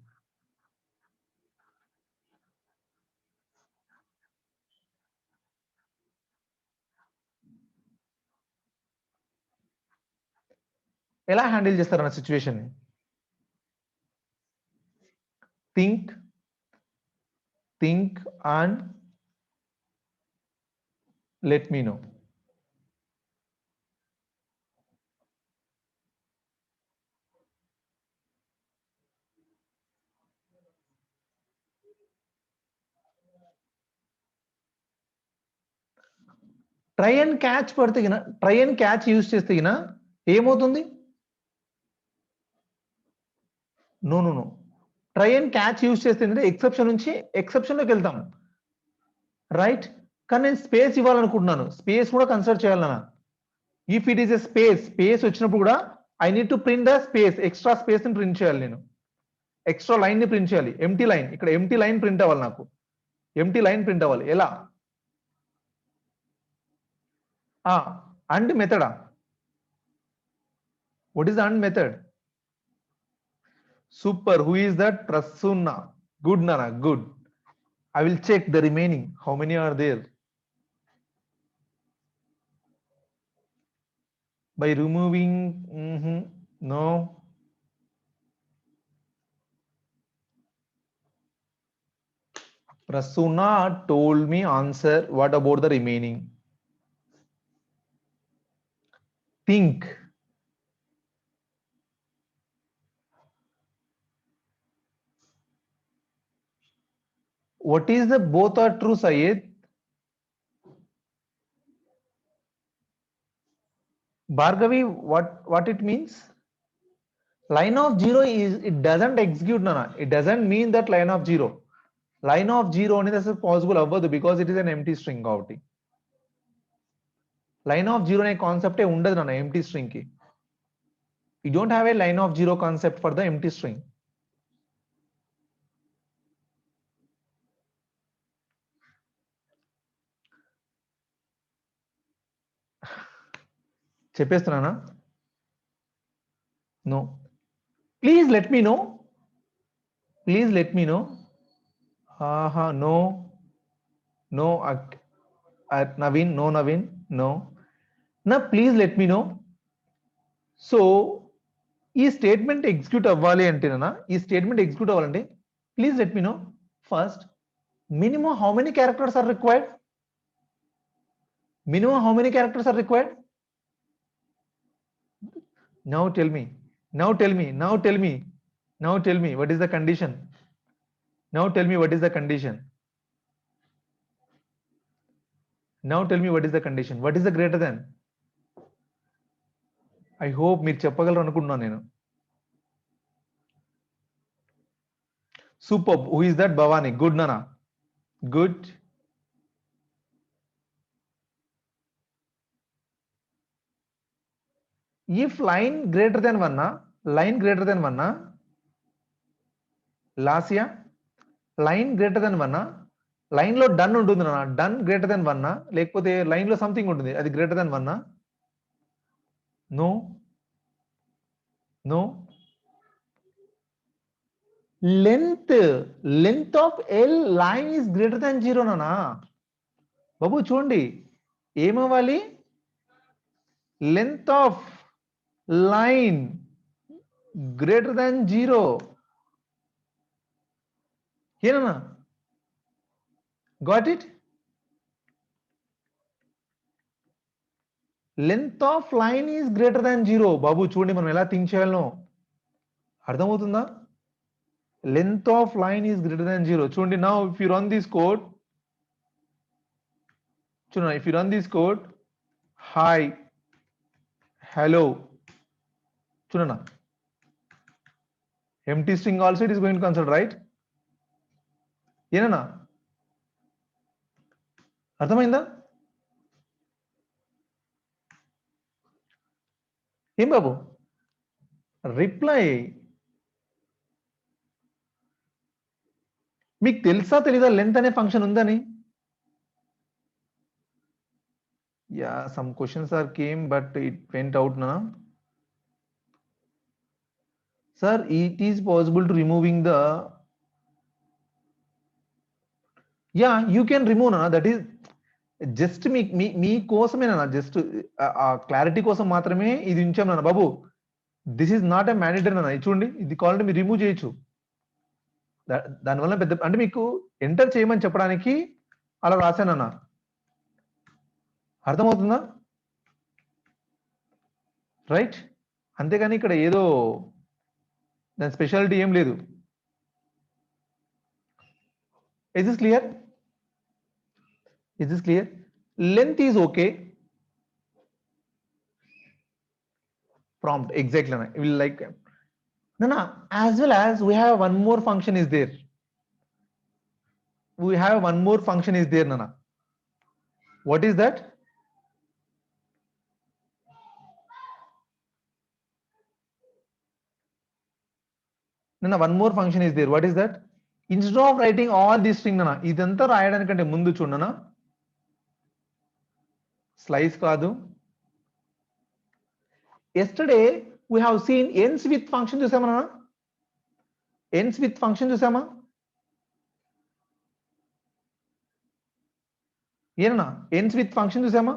ఎలా handle చేస్తారు అన్న situation ని? think and let me know. Try and catch పడితే గిన, try and catch use చేస్తే గిన ఏమవుతుంది? No no no, try and catch use చేస్తే ఏంటంటే ఎక్సెప్షన్ నుంచి ఎక్సెప్షన్ లోకి వెళ్తాం, రైట్? కానీ నేను స్పేస్ ఇవ్వాలనుకుంటున్నాను, స్పేస్ కూడా కన్సిడర్ చేయాలన్నా. If it is a space, space వచ్చినప్పుడు కూడా I need to print the space, extra space ని ప్రింట్ చేయాలి, నేను ఎక్స్ట్రా లైన్ ని ప్రింట్ చేయాలి. ఎంటీ లైన్, ఇక్కడ ఎంటీ లైన్ ప్రింట్ అవ్వాలి, నాకు ఎంటీ లైన్ ప్రింట్ అవ్వాలి. ఎలా? అండ్ మెథడా? What is the end method? Super. Who is that? Prasunna. Good, Nana. Good. I will check the remaining. How many are there? By removing. No. Prasunna told me answer. What about the remaining? Think. What is the both are true, Syed? Bhargavi, what it means? Line of zero is, it doesn't execute, Nana. It doesn't mean that line of zero. Line of zero only is possible avvadu because it is an empty string కాబట్టి. Line of zero అనే కాన్సెప్టే ఉండదు నాన్న empty string కి. You don't have a line of zero concept for the empty string. చెప్పేస్తున్నానా? No. Please let me know. Please let me know. No. No. Naveen, no Naveen, no. Now please let me know. So ఈ statement execute అవ్వాలి అంటేనా, ఈ statement execute అవ్వాలంటే please let me know first minimum how many characters are required? Minimum how many characters are required? Now tell me. Now tell me. Now tell me. Now tell me what is the condition? Now tell me what is the condition? Now tell me what is the condition? What is the greater than? I hope మీరు చెప్పగలరు అనుకుంటున్నాను నేను. Superb. Who is that? Bhavani. Good, Nana. Good. If line greater than 1, line greater than 1, Lasya, line greater than 1 line లో done ఉంటుంది నాన్న, done greater than 1 లేకపోతే line లో something ఉంటుంది అది greater than 1? No, no. Length, length of L line is greater than 0 నాన్న. బాబు చూడండి ఏమవ్వాలి, length of line greater than 0. ఏనన్నా, got it? Length of line is greater than 0. బాబు చూడండి మనం ఎలా థింక్ చేయాలనో అర్థమవుతుందా? Length of line is greater than 0. చూడండి now if you run this code, చూడండి if you run this code hi hello, చూడన్నా empty string also it is going to consider, right? ఏనన్నా అర్థమైందా? ఏం బాబు రిప్లై మీకు తెలుసా తెలీదా లెంత్ అనే ఫంక్షన్ ఉందని? Yeah some questions are came but it went out నా. Sir it is possible to removing the, yeah you can remove నా, that is just మీ కోసమేనా, జస్ట్ ఆ క్లారిటీ కోసం మాత్రమే ఇది ఉంచాం నాన్న బాబు. This is not a mandatory నాన్న. ఇది చూడండి ఇది కావాలంటే మీరు రిమూవ్ చేయొచ్చు. దానివల్ల పెద్ద అంటే మీకు ఎంటర్ చేయమని చెప్పడానికి అలా రాశానన్న. అర్థమవుతుందా? రైట్, అంతేగాని ఇక్కడ ఏదో దాని స్పెషాలిటీ ఏం లేదు. Is this clear? Is this clear? Length is okay. Prompt exactly na. Will like no, as well as we have one more function is there. We have one more function is there, Nana. What is that? Nana, one more function is there. What is that? Instead of writing all this string, Nana, idantha రాయడానికంటే ముందు చూడనా, slice కాదు. Yesterday we have seen ends with function చూసామా నాన్న? ends with function చూసామా? ఏనా ends with function చూసామా?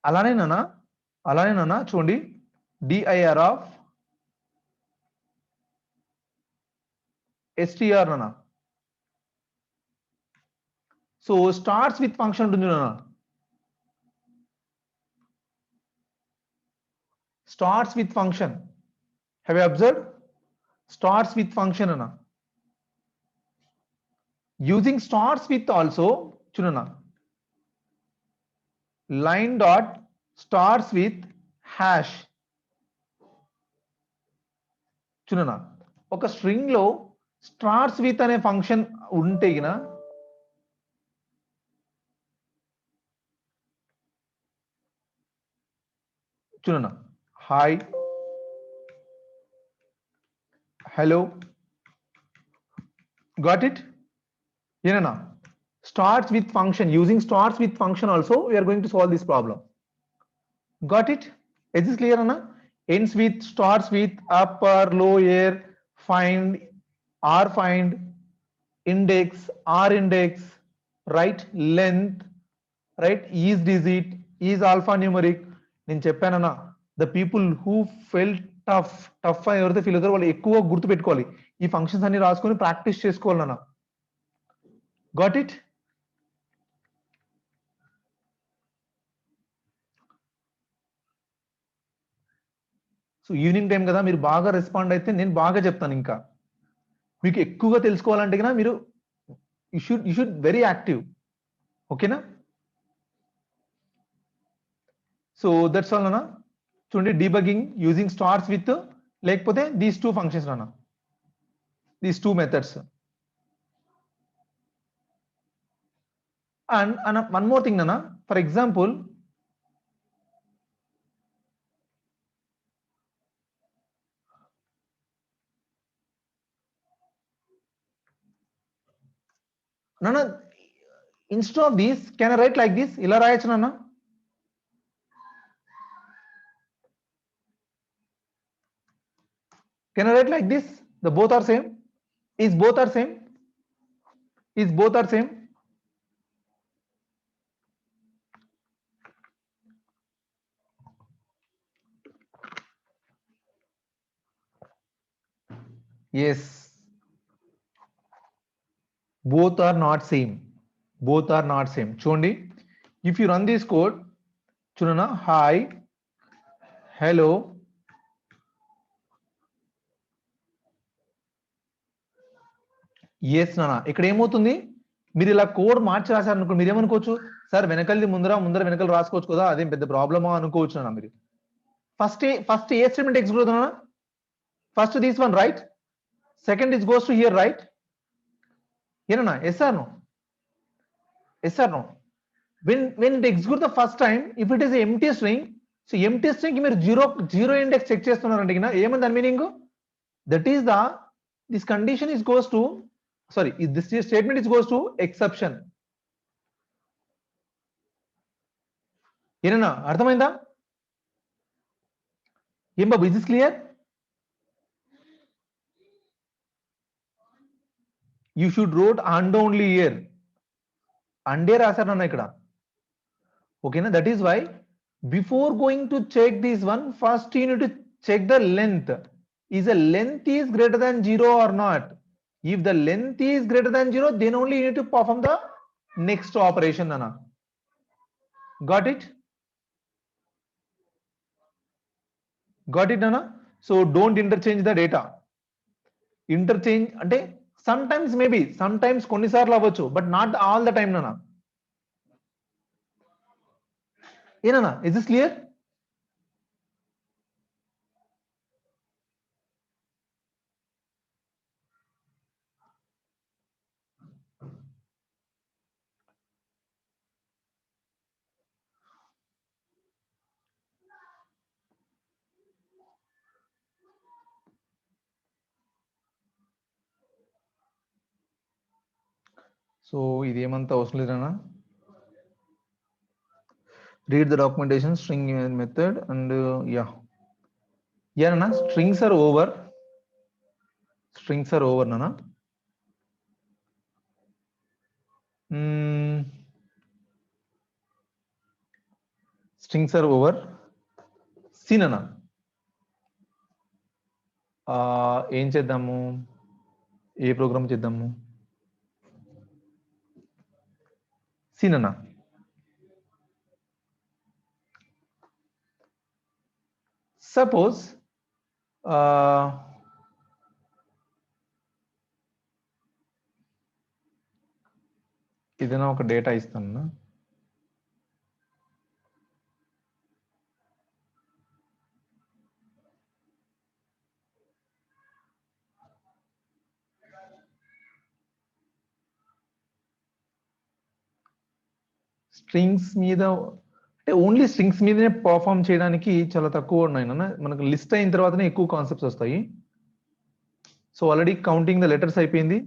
అలానే నాన్న చూడండి dir of str నాన్న. సో starts with function ఉంటుంది నాన్న. starts with function. Have you observed? Starts with function ana. Using starts with also chunana. Line dot starts with hash. Chunana. ఒక string లో starts with అనే function ఉంటే గిన చూడన్నా hi hello, got it? ఏనా starts with function, using starts with function also we are going to solve this problem. Got it? Is this clear Anna? Ends with, starts with, upper, lower, find, r find, index, r index, right, length, right, is digit, is alphanumeric. నేను చెప్పానన్నా the people who felt tough అని ఎవరైతే feel అవుతారో వాళ్ళు ఎక్కువ గుర్తు పెట్టుకోవాలి, ఈ functions అన్ని రాసుకొని ప్రాక్టీస్ చేసుకోవాలన్నా. Got it? So evening time కదా, మీరు బాగా రెస్పాండ్ అయితే నేను బాగా చెప్తాను. ఇంకా మీకు ఎక్కువగా తెలుసుకోవాలంటే కన్నా మీరు యూ షుడ్ వెరీ యాక్టివ్. ఓకేనా? సో దట్స్ ఆల్ అన్న. చూడండి డీబగింగ్ యూజింగ్ స్టార్ట్స్ విత్ లేకపోతే దీస్ టూ ఫంక్షన్స్ అన్న, these two methods. And one more thing అన్న, ఫర్ ఎగ్జాంపుల్ నాన్న instead of this can I write like this, ఇలా రాయొచ్చు నాన్న. Can I write like this? The both are same. Is both are same? Is both are same? Yes. Both are not same. Both are not same. చూడండి, if you run this code, చూడనా, hi, hello, yes నానా, ఇక్కడ ఏమవుతుంది, మీరు ఇలా code మార్చి రాశారు అనుకో, మీరు ఏమనుకోవచ్చు, సార్ వెనకల్ది ముందర వెనకలు రాసుకోవచ్చు కదా, అదేం పెద్ద ప్రాబ్లమా అనుకోవచ్చు నాన్న మీరు. ఫస్ట్ ఏ స్టేట్మెంట్ ఎగ్జిక్యూట్ అవుతుందా, first this one right, second is goes to here right, ఏనా, yes or no, yes or no. when it execute the first time, if it is a empty string, so empty string కి మీరు zero index check చేస్తున్నారంటే ఏమని దాని meaning, that is the this condition is goes to, sorry, this statement is goes to exception. ఏనా, అర్థమైందా ఏం బాబు, is this clear? You should wrote and only here, అండే రాశారు నాన్న ఇక్కడ, ఓకేనా. That is why before going to check this one, first you need to check the length. Is the length is greater than 0 or not? If the length is greater than 0, then only you need to perform the next operation, Nana. Got it? Got it, Nana? So don't interchange the data. Interchange అంటే sometimes maybe, sometimes కొన్నిసార్లు అవ్వచ్చు, but not all the time, Nana. Nana, is this clear? So ఇది ఏమంత అవసరం లేదన్నా, read the documentation, string method, and yeah nana, strings are over nana. Strings are over. See nana, ఏం చేద్దాము, ఏ programme చేద్దాము, see nana, suppose ఏదైనా ఒక data ఇస్తాను, స్ట్రింగ్స్ మీద అంటే ఓన్లీ స్ట్రింగ్స్ మీదనే పర్ఫామ్ చేయడానికి చాలా తక్కువ ఉన్నాయి నాన్న, మనకు లిస్ట్ అయిన తర్వాతనే ఎక్కువ కాన్సెప్ట్స్ వస్తాయి. So already counting the letters అయిపోయింది.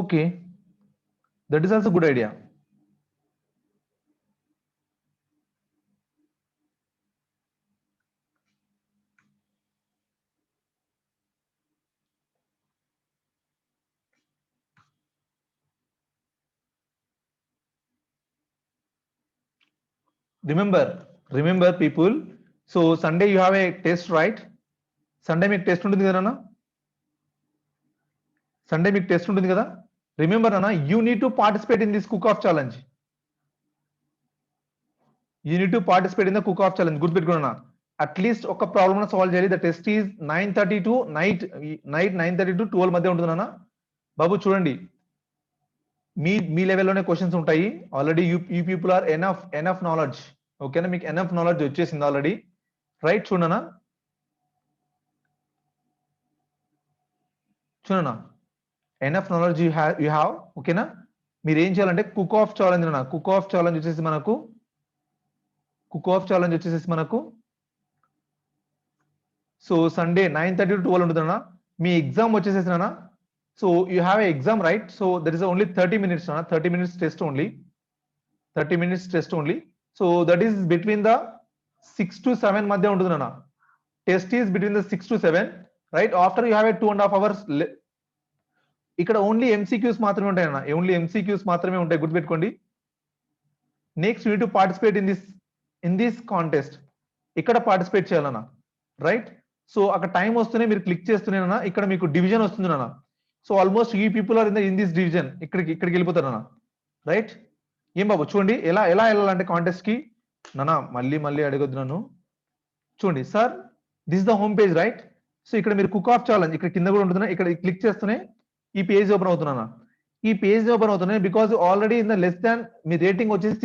Okay, that is also good idea. Remember people, so Sunday you have a test right, Sunday మీకు టెస్ట్ ఉంటుంది కదా నాన్న, సండే మీకు టెస్ట్ ఉంటుంది కదా. రిమెంబర్ అన్న, you need to participate in this cook off challenge, you need to participate in the cook off challenge. గుర్తుపెట్టుకున్నా, at least ఒక ప్రాబ్లమ్ సాల్వ్ చేయాలి. The test is 9:30 tonight 9:30 to 12 మధ్య ఉంటుంది నాన్న. బాబు చూడండి, మీ లెవెల్లోనే క్వశ్చన్స్ ఉంటాయి. Already you people are enough knowledge, ఓకేనా, మీకు ఎనఫ్ నాలెడ్జ్ వచ్చేసింది ఆల్రెడీ, రైట్. చూడనా ఎనఫ్ నాలెడ్జ్ యూ హ్యావ్, ఓకేనా. మీరు ఏం చేయాలంటే కుక్ ఆఫ్ ఛాలెంజ్ అన్న, కుక్ ఆఫ్ ఛాలెంజ్ వచ్చేసి మనకు సో సండే 9:30 to 12 ఉంటుందన్నా. మీ ఎగ్జామ్ వచ్చేసేసి నాన్న So you have an exam, right? So there is only 30 minutes, 30 minutes test only. 30 minutes test only. So that is between the 6 to 7 madhya untundi nana. Test is between the 6 to 7, right? After you have a 2.5 hours. ఇక్కడ only MCQs మాత్రమే ఉంటాయి అన్న, only MCQs మాత్రమే ఉంటాయి, గుర్తుపెట్టుకోండి. Next you to participate in this contest. ఇక్కడ participate చేయాలన్నా, right? So అక్కడ టైం వస్తూనే మీరు క్లిక్ చేస్తూనేనా ఇక్కడ మీకు డివిజన్ వస్తుంది నాన్న. సో ఆల్మోస్ట్ ఈ people are in this division, ఇక్కడికి వెళ్ళిపోతారు నాన్న, రైట్? ఏం బాబు చూడండి ఎలా వెళ్ళాలంటే కాంటెస్ట్ కి నాన్న, మళ్ళీ అడగొద్దు నన్ను. చూడండి sir, this the home page, right? So ఇక్కడ మీరు కుక్ ఆఫ్ ఛాలెంజ్ ఇక్కడ కింద కూడా ఉంటుందా, ఇక్కడ క్లిక్ చేస్తూనే ఈ పేజ్ ఓపెన్ అవుతున్నా. ఈ పేజ్ ఓపెన్ అవుతున్నాయి because already in the less than me rating వచ్చేసి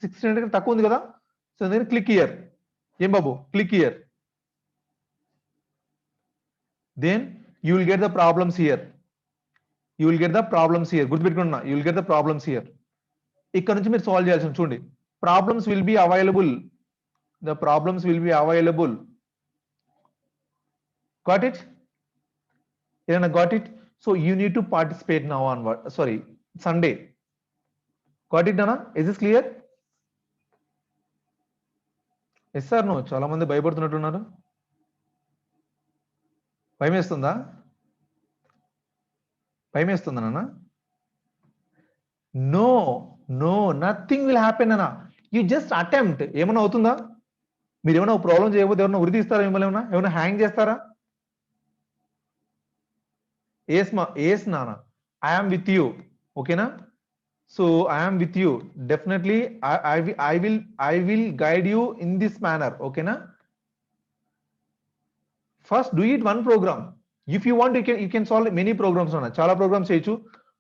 600 తక్కువ ఉంది కదా. సో నేను క్లిక్ హియర్. ఏం బాబు click here, then you will get the problems here. గుర్తుపెట్టుకున్నా, you will get the problems here. ఇక్కడ నుంచి మీరు సాల్వ్ చేయాల్సి చూడండి. Problems will be available, the problems will be available. Got it? ఏదైనా got it? So you need to participate now on Sunday. Got it, Nana? Is this clear? Yes or no? చాలా మంది భయపడుతున్నట్టున్నారు. భయమేస్తుందా నాన్న? No, nothing will happen, Nana. You just attempt. ఏమన్నా అవుతుందా? మీరు ఏమైనా problem చేయకపోతే ఎవరైనా ఉరి తీస్తారా? ఏమైనా హ్యాంగ్ చేస్తారా? Yes, Nana. I am with you. Okay, na? So I am with you. Definitely, I will guide you in this manner. Okay, na? First, do it one program. If you want, you can solve many programs. Nana. Chala programs cheyochu.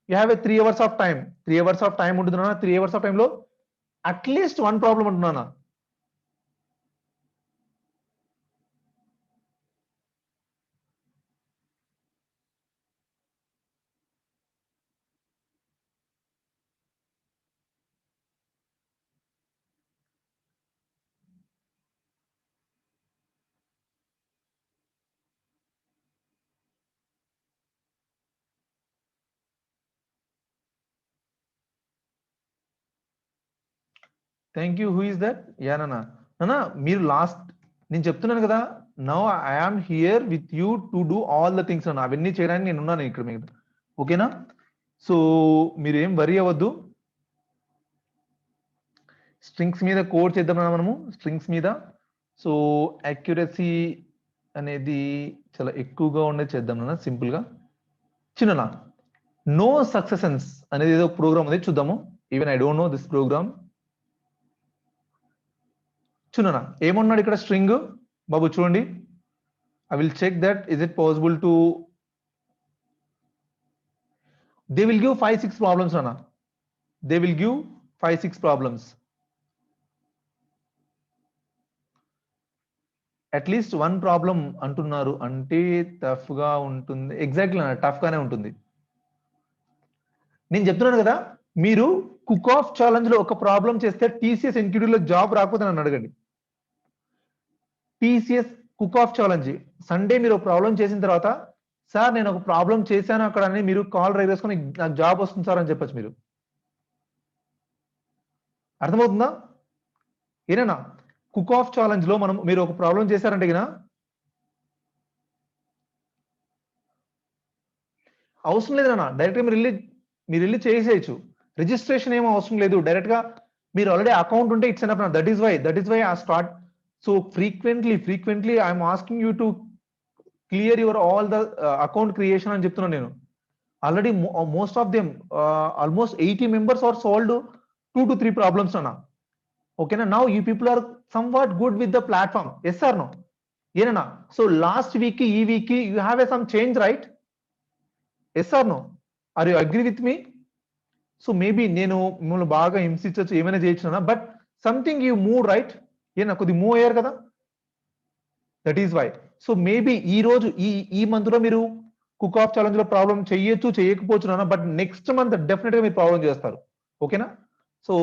You have a 3 hours of time. 3 hours of time untundi nana. 3 hours of time lo at least one problem untundi nana. Thank you. Who is that? Yeah నాన్న, మీరు last నేను చెప్తున్నాను కదా, now I'm here with you to do all the things అన్న. అవన్నీ చేయడానికి నేను ఉన్నాను ఇక్కడ మీకు. ఓకేనా? సో మీరు ఏం వరీ అవ్వద్దు. స్ట్రింగ్స్ మీద కోడ్ చేద్దాం మనము, స్ట్రింగ్స్ మీద. సో యాక్యురసీ అనేది చాలా ఎక్కువగా ఉండేది చేద్దాం నాన్న, సింపుల్ గా. చిన్న నో సక్సెసన్స్ అనేది ఏదో ప్రోగ్రామ్ ఉంది, చూద్దాము. Even I don't know this program. చూడనా ఏమన్నాడు ఇక్కడ స్ట్రింగ్ బాబు, చూడండి. I will check that is it possible to, they will give 5-6 problems అన్న. They will give 5-6 problems. At least 1 problem అంటున్నారు అంటే టఫ్ గా ఉంటుంది. ఎగ్జాక్ట్లీ టఫ్ గానే ఉంటుంది. నేను చెప్తున్నాను కదా, మీరు కుక్ ఆఫ్ ఛాలెంజ్ లో ఒక ప్రాబ్లం చేస్తే టీసీఎస్ ఎన్క్యూటీలో జాబ్ రాకపోతే నన్ను అడగండి. TCS cook off challenge Sunday మీరు ఒక ప్రాబ్లం చేసిన తర్వాత, సార్ నేను ఒక ప్రాబ్లం చేశాను అక్కడ అని మీరు కాల్ రైజ్ చేసుకొని నాకు జాబ్ వస్తుంది సార్ అని చెప్పచ్చు. మీరు అర్థమవుతుందా? ఏనా కుక్ ఆఫ్ ఛాలెంజ్ లో మీరు ఒక ప్రాబ్లం చేశారంటే గినా అవసరం లేదన్నా, డైరెక్ట్ గా మీరు వెళ్ళి చేసేయచ్చు. రిజిస్ట్రేషన్ ఏమో అవసరం లేదు, డైరెక్ట్ గా మీరు ఆల్రెడీ అకౌంట్ ఉంటే it's enough. That is why I start so frequently I'm asking you to clear your all the account creation అని చెప్తున్నాను నేను. Already most of them almost 80 members are solved 2 to 3 problems అన్న. ఓకేనా? Now you people are somewhat good with the platform. Yes or no? ఏనా? So last week కి ఈ week కి you have a some change, right? Yes or no? Are you agree with me? So maybe నేను మిమ్మల్ని బాగా హింసించచ్చు, ఏమైనా చేయొచ్చు, but something you move, right? ఏనా కొద్దిగా మూవ్ అయ్యారు కదా, that is why. So maybe ఈ రోజు ఈ మంత్ లో మీరు కుక్ ఆఫ్ ఛాలెంజ్ లో ప్రాబ్లం చేయొచ్చు, చేయకపోవచ్చు, బట్ నెక్స్ట్ మంత్ డెఫినెట్ గా మీరు ప్రాబ్లం చేస్తారు. ఓకేనా? So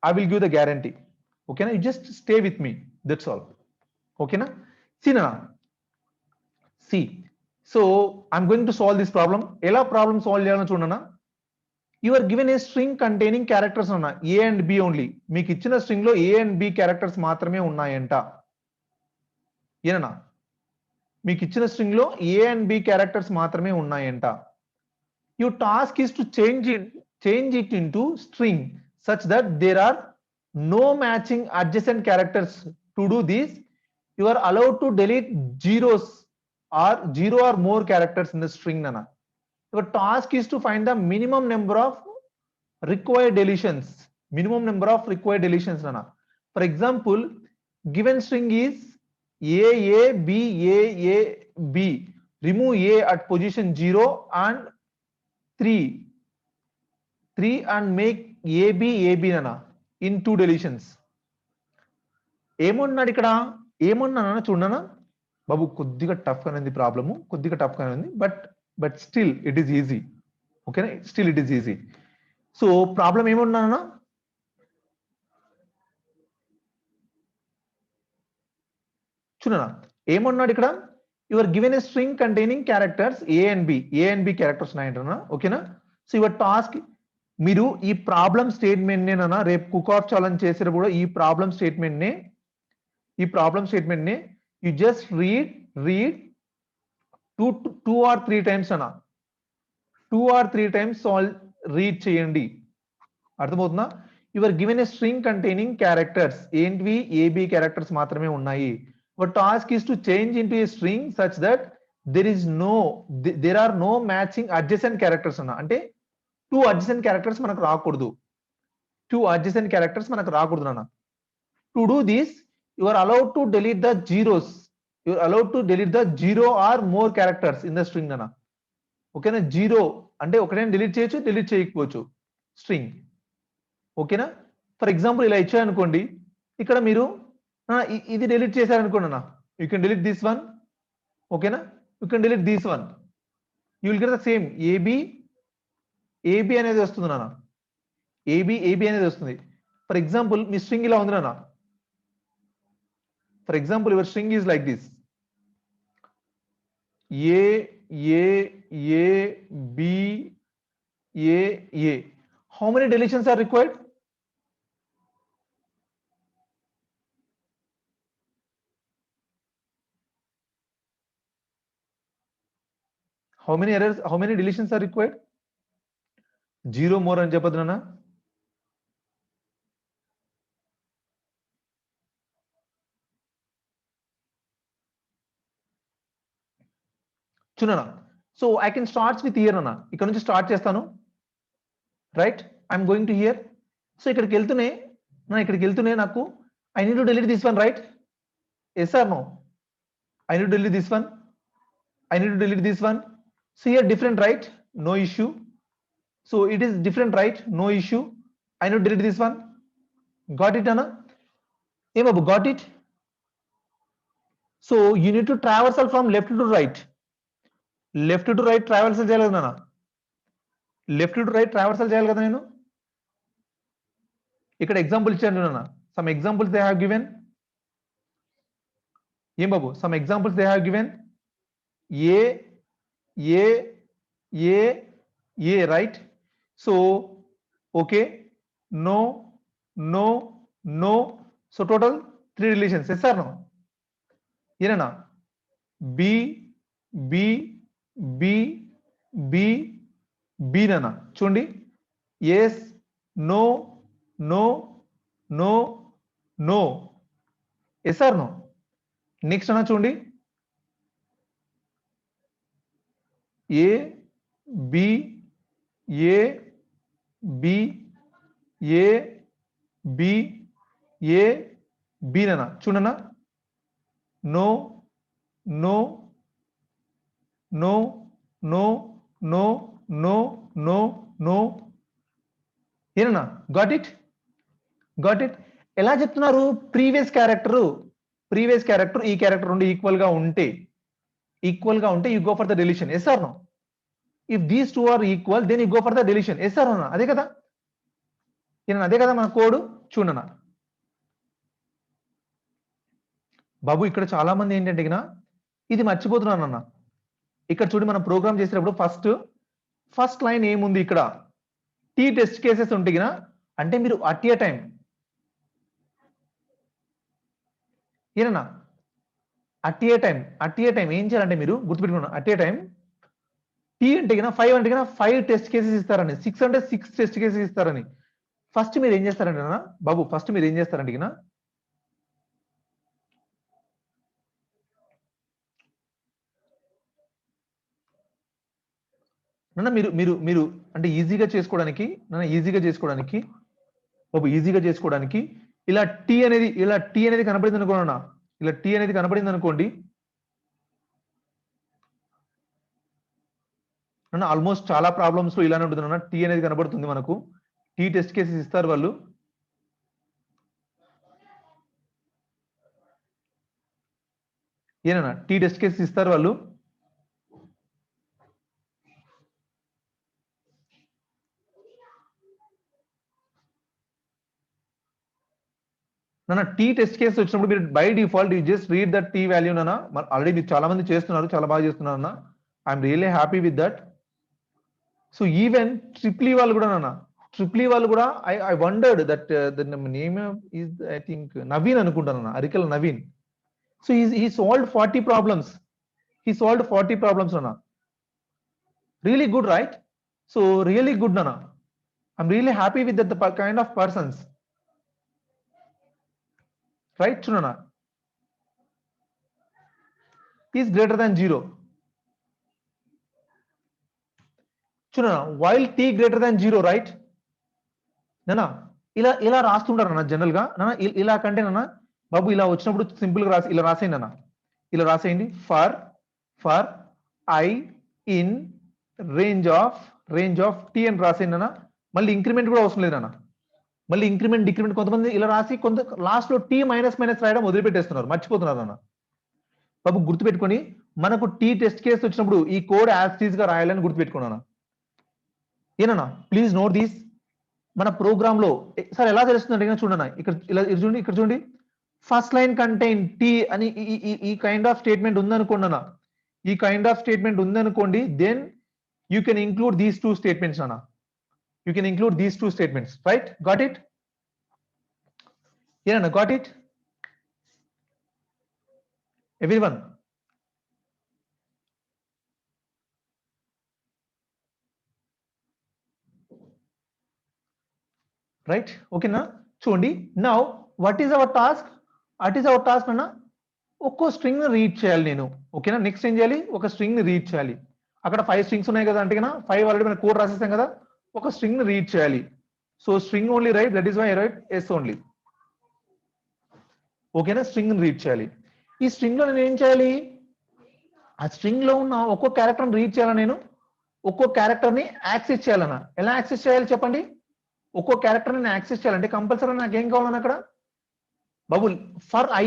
I will give the guarantee. ఓకేనా? You just stay with me, that's all. ఓకేనా? See so I'm going to solve this problem. ఎలా ప్రాబ్లం సాల్వ్ చేయాలో చూడనా. You are given a string containing characters అన్న a and B only. మీకు ఇచ్చిన string లో ఏ and B characters మాత్రమే ఉన్నాయంట. ఏనా మీకు ఇచ్చిన స్ట్రింగ్ లో ఏ అండ్ బి క్యారెక్టర్స్ మాత్రమే ఉన్నాయంట. Your task is to change it into string such that there are no matching adjacent characters. To do this, you are allowed to delete zeros or zero or more characters in the string. Nana. Your task is to find the minimum number of required deletions. Minimum number of required deletions. Nana. For example, given string is A, B, A, B. Remove A at position 0 and 3 and make AB nana in 2 deletions. ఏమన్నాడు ఇక్కడ ఏమన్నా చూడనా బాబు కొద్దిగా tough గా ఉంది problem కొద్దిగా tough గా ఉంది but still it is easy ఓకేనా still it is easy so problem ఏమన్నానా చూడనా ఏమన్నాడు ఇక్కడ you are given a string containing characters A and B characters ఉన్నాయంటనా ఓకేనా సో యువర్ టాస్క్ మీరు ఈ ప్రాబ్లం స్టేట్మెంట్ నేనా రేపు కుక్ ఆఫ్ ఛాలెంజ్ చేసినా కూడా ఈ ప్రాబ్లం స్టేట్మెంట్ నే you just read 2 or 3 times అన్న 2 or 3 టైమ్స్ రీడ్ చేయండి అర్థమవుతుందా you are given a string containing characters ఏంటివి AB క్యారెక్టర్స్ మాత్రమే ఉన్నాయి Our task is to change into a string such that there are no matching adjacent characters అన్న అంటే 2 adjacent characters మనకు రాకూడదు 2 adjacent characters మనకు రాకూడదు నాన్న to do this you are allowed to delete the zeros you are allowed to delete the zero or more characters in the string నాన్న ఓకేనా zero అంటే ఒకటైనా డిలీట్ చేయొచ్చు డిలీట్ చేయకపోవచ్చు స్ట్రింగ్ ఓకేనా ఫర్ ఎగ్జాంపుల్ ఇలా ఇచ్చారనుకోండి ఇక్కడ మీరు ఇది డిలీట్ చేశారనుకోండి అన్న you can delete this one ఓకేనా you can delete this one you will get the same AB అనేది వస్తుంది నాన్న ఏబి అనేది వస్తుంది ఫర్ ఎగ్జాంపుల్ మీ స్ట్రింగ్ ఇలా ఉంది నాన్న for example your string is like this A B A how many deletions are required How many errors? How many deletions are required? 0 more అని చెప్పదు నాన్న చూడనా so I can starts with here అన్న ఇక్కడ నుంచి స్టార్ట్ చేస్తాను right I'm going to here so ఇక్కడికి వెళ్తూనే నాకు I need to delete this one right yes or no I need to delete this one I need to delete this one so here different right no issue so it is different right no issue I need to delete this one got it anna babu got it so you need to traversal from left to right traversal cheyali kada nana left to right traversal cheyali kada nenu ikkada example ichchanu nana some examples they have given babu some examples they have given A, right? So, okay, no. So total 3 deletions. Yes or no? Yenana B nana. Chundi. Yes, no. Yes or no? Next nana chundi. A B nana chunana no yenana got it ఎలా చెప్తున్నారు previous character ఈ character రెండు equal గా ఉంటే you go for the deletion yes or no if these two are equal then you go for the deletion yes or no అదే కదా మన code చూడనా బాబు ఇక్కడ చాలా మంది ఏంటంటే ఇది మర్చిపోతున్నారన్న ఇక్కడ చూడండి మనం ప్రోగ్రామ్ చేసినప్పుడు ఫస్ట్ లైన్ ఏముంది ఇక్కడ టీ టెస్ట్ కేసెస్ ఉంటాయి కదా అంటే మీరు అట్ ఏ టైం ఏనా అట్ ఏ టైం ఏం చేయాలంటే మీరు గుర్తుపెట్టుకున్నాను అట్ ఏ టైం టీ అంటే కదా 5 అంటే కదా 5 టెస్ట్ కేసెస్ ఇస్తారని 6 అంటే 6 టెస్ట్ కేసెస్ ఇస్తారని ఫస్ట్ మీరు ఏం చేస్తారంటే బాబు ఫస్ట్ మీరు ఏం చేస్తారంటే కదా మీరు మీరు మీరు అంటే ఈజీగా చేసుకోవడానికి బాబు ఈజీగా చేసుకోవడానికి ఇలా టీ అనేది కనపడింది అనుకోండి ఇలా టీ అనేది కనపడింది అనుకోండి ఆల్మోస్ట్ చాలా ప్రాబ్లమ్స్ లో ఇలానే ఉంటుంది టీ అనేది కనబడుతుంది మనకు టీ టెస్ట్ కేసెస్ ఇస్తారు వాళ్ళు ఏనా టీ టెస్ట్ కేసెస్ ఇస్తారు వాళ్ళు టీ టెస్ట్ కేసు వచ్చినప్పుడు మీరు by default you just read that T value already మీరు చాలా మంది చేస్తున్నారు చాలా బాగా చేస్తున్నారు I'm really happy with that so even ట్రిప్లీ వాళ్ళు కూడా I wondered that the name is I think Naveen అనుకుంటాను Arikal Naveen so he solved 40 problems really good, right? So really good nana I'm really happy with that the kind of persons, right? Chunana is greater than 0 chunana while t greater than 0, right? nana ఇలా రాస్తుంటారు అన్న general గా ఇలా కంటే బాబు ఇలా వచ్చినప్పుడు simple గా ఇలా రాసేయండి for I in range of t అని రాసేయండి అన్న మళ్ళీ ఇంక్రిమెంట్ కూడా అవసరం లేదు అన్న మళ్ళీ ఇంక్రిమెంట్ డిక్రిమెంట్ కొంతమంది ఇలా రాసి కొంత లాస్ట్ లో t మైనస్ రాయడం వదిలిపెట్టేస్తున్నారు మర్చిపోతున్నారు అన్న బాబు గుర్తుపెట్టుకొని మనకు టీ టెస్ట్ కేసు వచ్చినప్పుడు ఈ కోడ్ యాజ్ టీజ్ గా రాయాలని గుర్తుపెట్టుకున్నాను ఏనన్నా ప్లీజ్ నోట్ దిస్ మన ప్రోగ్రామ్ లో సార్ ఎలా తెలుస్తుంది చూడండి ఇక్కడ చూడండి ఫస్ట్ లైన్ కంటైన్ టీ అని ఈ కైండ్ ఆఫ్ స్టేట్మెంట్ ఉందనుకోండి ఈ కైండ్ ఆఫ్ స్టేట్మెంట్ ఉందనుకోండి then you can include these two statements right got it ఏనా గాట్ ఇట్ ఎవ్రీవన్ రైట్ ఓకేనా చూడండి now what is our task అన్న ఒక్కో స్ట్రింగ్ ని రీడ్ చేయాలి నేను ఓకేనా నెక్స్ట్ ఏం చేయాలి ఒక స్ట్రింగ్ ని రీడ్ చేయాలి అక్కడ 5 స్ట్రింగ్స్ ఉన్నాయి కదా అంటే 5 ఆల్రెడీ మనం కోడ్ రాసేసాం కదా ఒక స్ట్రింగ్ ని రీడ్ చేయాలి so string only right that is why I write S only ఓకేనా స్ట్రింగ్ ని రీడ్ చేయాలి ఈ స్ట్రింగ్ లో నేను ఏం చేయాలి ఆ స్ట్రింగ్ లో ఉన్న ఒక్కో క్యారెక్టర్ రీడ్ చేయాలని నేను ఒక్కో క్యారెక్టర్ ని యాక్సెస్ చేయాలన్నా ఎలా యాక్సెస్ చేయాలి చెప్పండి ఒక్కో క్యారెక్టర్ ని యాక్సెస్ చేయాలంటే కంపల్సరీ నాకు ఏం కావాలన్నా అక్కడ బాబు for I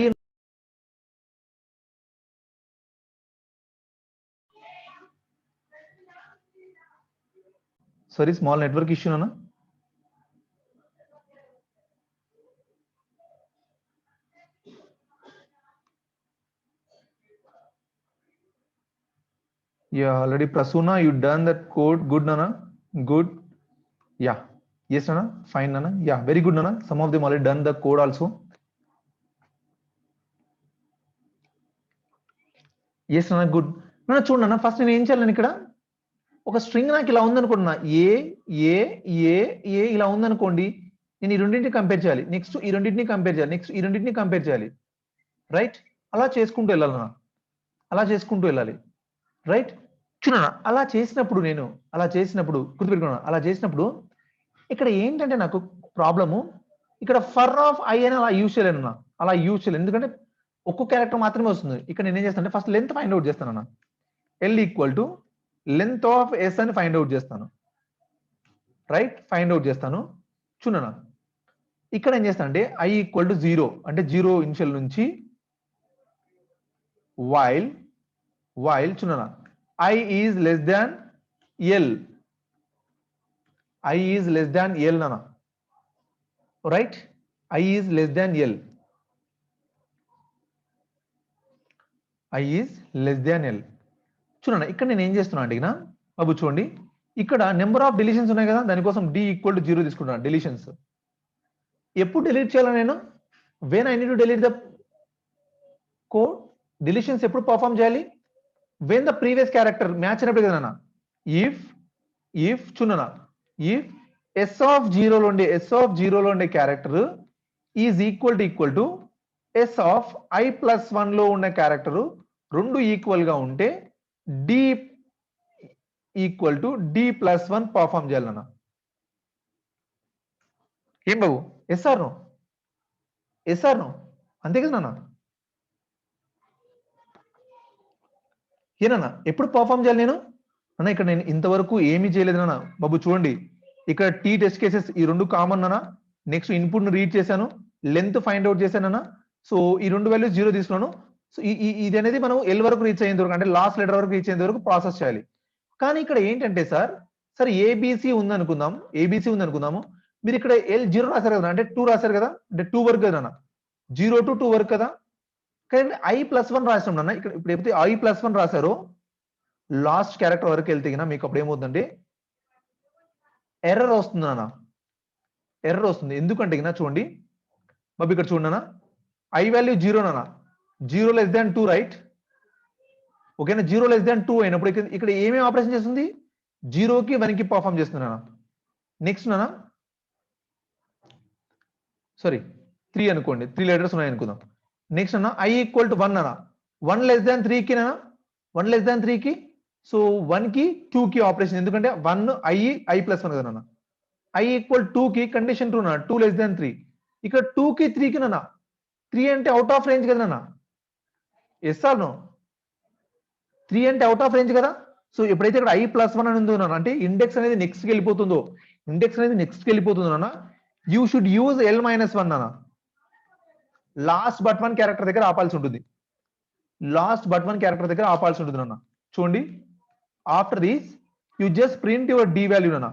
sorry small network issue na yeah already Prasuna you done that code good nana good yeah yes nana fine nana yeah very good nana some of them already done the code also yes nana good nana చూడు nana first నేను ఏం చేయాలి ఇక్కడ ఒక string నాకు ఇలా ఉందనుకుంటున్నా ఏ ఇలా ఉందనుకోండి నేను ఈ రెండింటిని కంపేర్ చేయాలి నెక్స్ట్ ఈ రెండింటిని కంపేర్ చేయాలి నెక్స్ట్ ఈ రెండింటిని కంపేర్ చేయాలి రైట్ అలా చేసుకుంటూ వెళ్ళాలి రైట్ చూడనా అలా చేసినప్పుడు గుర్తుపెట్టుకున్నా అలా చేసినప్పుడు ఇక్కడ ఏంటంటే నాకు ప్రాబ్లము ఇక్కడ ఫర్ ఆఫ్ I అని అలా యూజ్ చేయలేను ఎందుకంటే ఒక్కో క్యారెక్టర్ మాత్రమే వస్తుంది ఇక్కడ నేను ఏం చేస్తానంటే ఫస్ట్ లెంత్ ఫైండ్ అవుట్ చేస్తాను L equal to length of S అని ఫైండ్ అవుట్ చేస్తాను రైట్ ఫైండ్ అవుట్ చేస్తాను చూడనా ఇక్కడ ఏం చేస్తానంటే I ఈక్వల్ టు 0 అంటే 0 ఇనిషియల్ నుంచి వైల్ చూడనా I is less than L nana right I is less than L చూడండి ఇక్కడ నేను ఏం చేస్తున్నా అంటే బాబు చూడండి ఇక్కడ నెంబర్ ఆఫ్ డిలీషన్స్ ఉన్నాయి కదా, దానికోసం d ఈక్వల్ టు 0 తీసుకుంటున్నాను. డిలీషన్స్ ఎప్పుడు డిలీట్ చేయాలి నేను? When I need to delete the code. Deletions ఎప్పుడు పర్ఫామ్ చేయాలి? When the previous character match అయినప్పుడు కదా నాన్న. ఇఫ్ చూడనా, ఇఫ్ ఎస్ ఆఫ్ జీరోలో ఉండే character is equal to S of I plus 1 లో ఉన్న క్యారెక్టర్ రెండు ఈక్వల్ గా ఉంటే D equal to D plus 1 perform చేయాలన్నా. ఏం బాబు, ఎస్ఆర్ నో అంతే కదా నాన్న? ఏనన్నా ఎప్పుడు పర్ఫామ్ చేయాలి నేను అన్న? ఇక్కడ నేను ఇంతవరకు ఏమీ చేయలేదు నాన్న. బాబు చూడండి ఇక్కడ టీ టెస్ట్ కేసెస్ ఈ రెండు కామన్ అన్న. నెక్స్ట్ ఇన్పుట్ ను రీడ్ చేశాను, లెంత్ ఫైండ్ అవుట్ చేశానన్నా. సో ఈ రెండు వాల్యూస్ 0 తీసుకున్నాను. సో ఇది అనేది మనం ఎల్ వరకు రీచ్ అయ్యేంత వరకు, అంటే లాస్ట్ లెటర్ వరకు రీచ్ అయ్యేంత వరకు ప్రాసెస్ చేయాలి. కానీ ఇక్కడ ఏంటంటే సార్ ఏబిసి ఉందనుకుందాము. మీరు ఇక్కడ ఎల్ 0 రాశారు కదా, అంటే 2 రాశారు కదా, అంటే 2 వరకు కదా అన్న, 0 to 2 వరకు కదా. కానీ ఐ ప్లస్ 1 రాసాం అన్న. ఇక్కడ ఇప్పుడు ఎప్పుడైతే ఐ ప్లస్ 1 రాశారో లాస్ట్ క్యారెక్టర్ వరకు వెళ్తే మీకు అప్పుడు ఏమవుతుందంటే ఎర్రర్ వస్తుంది అన్న. ఎర్రర్ వస్తుంది ఎందుకంటే చూడండి బాబు ఇక్కడ చూడనా, ఐ వాల్యూ 0 నానా, 0 లెస్ దాన్ 2 రైట్. ఓకేనా, 0 లెస్ దాన్ 2 అయినప్పుడు ఇక్కడ ఏమేమి ఆపరేషన్ చేస్తుంది? 0కి 1కి పర్ఫామ్ చేస్తుంది నానా. నెక్స్ట్ నానా, సారీ 3 అనుకోండి, 3 లెటర్స్ ఉన్నాయి అనుకుందాం. నెక్స్ట్ అన్న ఐ ఈక్వల్ టు 1 అన్న, 1 లెస్ దాన్ 3కి నానా, 1 లెస్ దాన్ 3కి. సో 1కి 2కి ఆపరేషన్, ఎందుకంటే 1 ఐ ప్లస్ 1 కదా నాన్న. ఐ ఈక్వల్ 2కి కండిషన్ 2 నాన్న, 2 లెస్ దాన్ 3. ఇక్కడ 2కి 3కి నాన్న, 3 అంటే అవుట్ ఆఫ్ రేంజ్ కదా నాన్న. Yes or no? 3 అంటే అవుట్ ఆఫ్ రేంజ్ కదా. సో ఎప్పుడైతే ఇక్కడ ఐ ప్లస్ 1 అని ఉందో నాన్న, అంటే ఇండెక్స్ అనేది నెక్స్ట్కి వెళ్ళిపోతుందో నాన్న, you should use L minus 1 నాన్న. లాస్ట్ బట్ 1 క్యారెక్టర్ దగ్గర ఆపాల్సి ఉంటుంది. నాన్న. చూడండి after this you just print your D value నాన్న.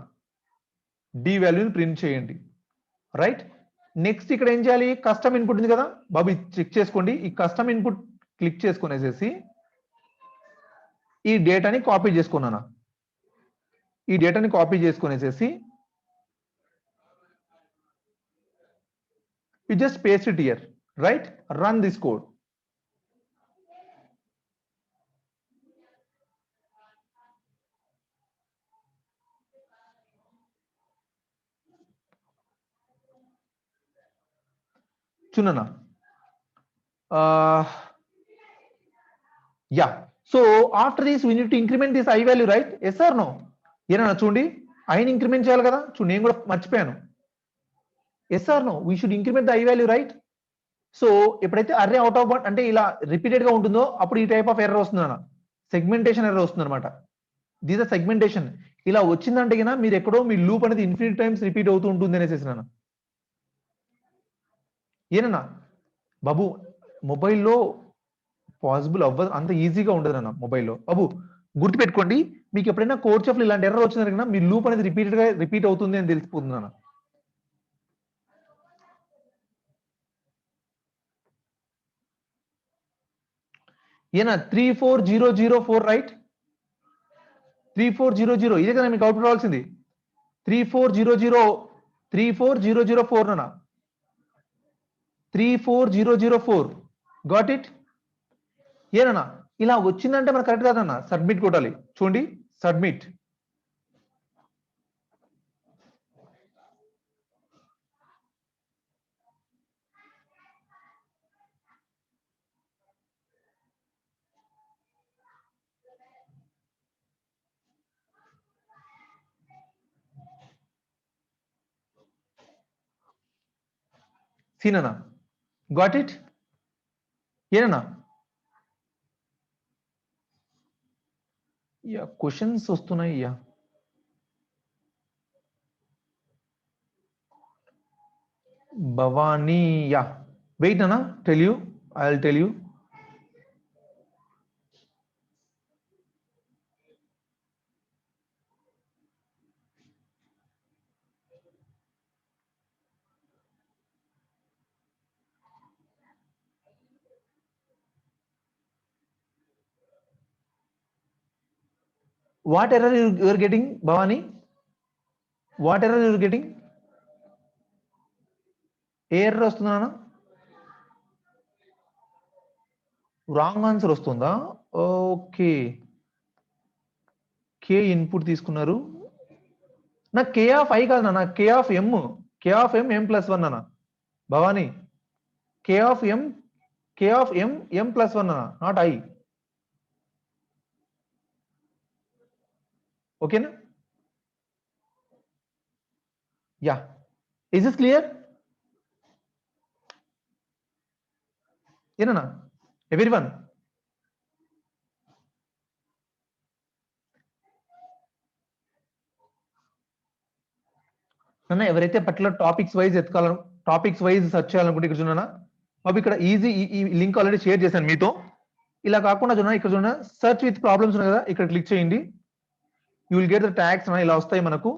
డి వాల్యూని ప్రింట్ చేయండి, రైట్. నెక్స్ట్ ఇక్కడ ఏం చేయాలి? కస్టమ్ ఇన్పుట్ ఉంది కదా బాబు, చెక్ చేసుకోండి. ఈ కస్టమ్ ఇన్పుట్ క్లిక్ చేసుకునేసేసి ఈ డేటాని కాపీ చేసుకున్నాను. you just paste it here, right? Run this code. Chunana. Yeah. So after this we need to increment this I value, right? Yes or no? ఏనా చూడండి, ఐని increment చేయాలి కదా. చూడండి నేను కూడా మర్చిపోయాను. Yes or no? We should increment the I value, right. So ఎప్పుడైతే array out of అంటే ఇలా రిపీటెడ్ గా ఉంటుందో అప్పుడు ఈ టైప్ ఆఫ్ ఎర్రర్ వస్తుంది అన్న, సెగ్మెంటేషన్ ఎర్రర్ వస్తుంది అనమాట. These are segmentation. ఇలా వచ్చిందంటే కినా మీరు ఎక్కడో మీ లూప్ అనేది ఇన్ఫినిట్ టైమ్స్ రిపీట్ అవుతూ ఉంటుంది అనేసి ఏనన్నా బాబు. మొబైల్లో పాసిబుల్ అవ్వదు, అంత ఈజీగా ఉండదు అన్న మొబైల్లో. బాబు గుర్తుపెట్టుకోండి, మీకు ఎప్పుడైనా కోడ్ షాఫ్లో ఇలాంటి ఎర్రర్ వచ్చిందనుకున్నా మీ లూప్ అనేది రిపీట్ అవుతుంది అని తెలిసిపోతుంది అన్న. ఏనా 34004 రైట్, 3400 ఇదే కదా మీకు అవుట్పుట్ రావాల్సింది. 34004 అన్న, 34004. Got it? ఏనన్నా ఇలా వచ్చిందంటే మనకు కరెక్ట్ కాదన్న, సబ్మిట్ కొట్టాలి. చూడండి సబ్మిట్. సీనన్నా గాట్ ఇట్? ఏనన్నా యా క్వశ్చన్స్ వస్తున్నాయి. యా భవానీ, యా వెయిట్ అన్నా, tell you, I will tell you. What error you are getting, Bhavani? What error you are getting? A error వస్తుందా? రాంగ్ ఆన్సర్ వస్తుందా? Okay, కే input తీసుకున్నారు. నా కే of I కాదు నా, కే of M, K of M m+1 అన్న. భవానీ, కే of M m+1 అన్న, not I. ఓకేనా? Yeah, is this clear? ఏనా ఎవ్రీవన్? నన్న ఎవరైతే పర్టికులర్ టాపిక్స్ వైజ్ ఎత్తుకోవాలను, టాపిక్స్ వైజ్ సెర్చ్ చేయాలనుకుంటే ఇక్కడ చూడనా, అవి ఇక్కడ ఈజీ, ఈ లింక్ ఆల్రెడీ షేర్ చేశాను మీతో. ఇలా కాకుండా చూడనా, ఇక్కడ చూడనా సర్చ్ విత్ ప్రాబ్లమ్స్ ఉన్నాయి కదా, ఇక్కడ క్లిక్ చేయండి. You will get the tags ఇలా వస్తాయి మనకు,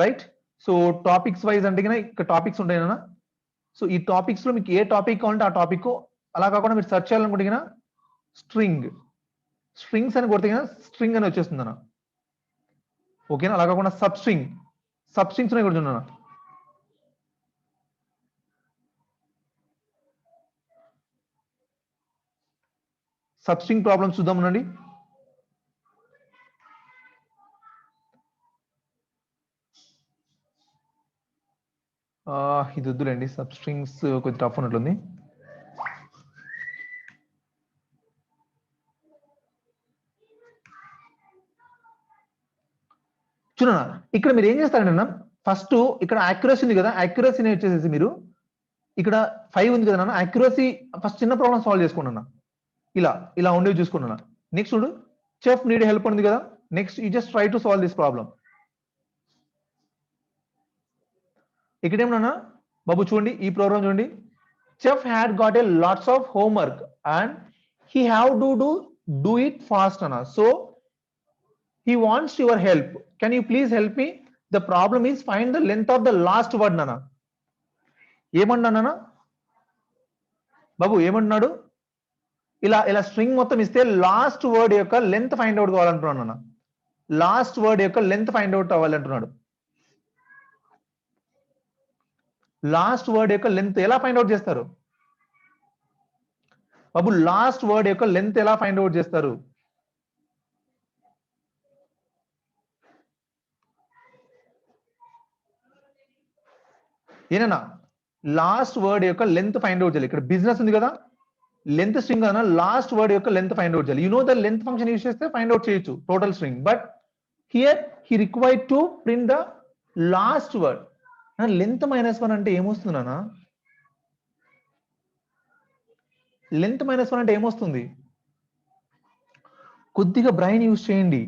రైట్? సో టాపిక్స్ వైజ్ అంటే ఇక్కడ టాపిక్స్ ఉంటాయి కదా. సో ఈ టాపిక్స్ లో మీకు ఏ టాపిక్ కావాలంటే ఆ టాపిక్, అలా కాకుండా మీరు సెర్చ్ చేయాలనుకుంటే స్ట్రింగ్స్ అని కొడితే స్ట్రింగ్ అని వచ్చేస్తుంది అన్న. ఓకేనా? అలా కాకుండా సబ్ స్ట్రింగ్స్ ఉన్నాయి కూడా చూడన్నా. సబ్ స్ట్రింగ్ ప్రాబ్లమ్స్ చూద్దాం ఉండండి. ఇది వద్దులేండి, సబ్ స్ట్రింగ్స్ కొంచెం టఫ్ ఉన్నట్లుంది. చూడన్నా, ఇక్కడ మీరు ఏం చేస్తారంటే ఫస్ట్ ఇక్కడ యాక్యురసీ ఉంది కదా, యాక్యురసీని వచ్చేసేసి మీరు ఇక్కడ 5 ఉంది కదా నాన్న, యాక్యురసీ ఫస్ట్ చిన్న ప్రాబ్లం సాల్వ్ చేసుకున్నా. ఇలా ఉండేవి చూసుకున్నా. నెక్స్ట్ చూడు, చెఫ్ నీడ్ హెల్ప్ ఉంది కదా, next you just try to solve this problem. ఇక్కడ ఏమన్నా బాబు చూడండి, ఈ ప్రోగ్రామ్ చూడండి. Chef had got a lots of homework and he have to do it fast అన్న. So he wants your help. Can you please help me? The problem is find the length of the last word nana. ఏమన్నానా బాబు, ఏమంటున్నాడు? ఇలా string మొత్తం ఇస్తే last word యొక్క length find out కావాలంటున్నాడు నాన్న. లాస్ట్ వర్డ్ యొక్క లెంత్ ఫైండ్ అవుట్ అవ్వాలంటున్నాడు. లాస్ట్ వర్డ్ యొక్క లెంత్ ఎలా ఫైండ్ అవుట్ చేస్తారు బాబు? లాస్ట్ వర్డ్ యొక్క లెంత్ ఎలా ఫైండ్ అవుట్ చేస్తారు? ఏనా లాస్ట్ వర్డ్ యొక్క లెంత్ ఫైండ్ అవుట్ చేయాలి. ఇక్కడ బిజినెస్ ఉంది కదా, లెంత్ స్ట్రింగ్ అన్న, లాస్ట్ వర్డ్ యొక్క లెంత్ ఫైండ్ అవుట్ చేయాలి. You know the length function use చేస్తే ఫైండ్ అవుట్ చేయొచ్చు total string, but here he required to print the last word. Length -1 అంటే ఏమొస్తుందన్నా? లెంత్ -1 అంటే ఏమొస్తుంది? కొద్దిగా బ్రైన్ యూస్ చేయండి.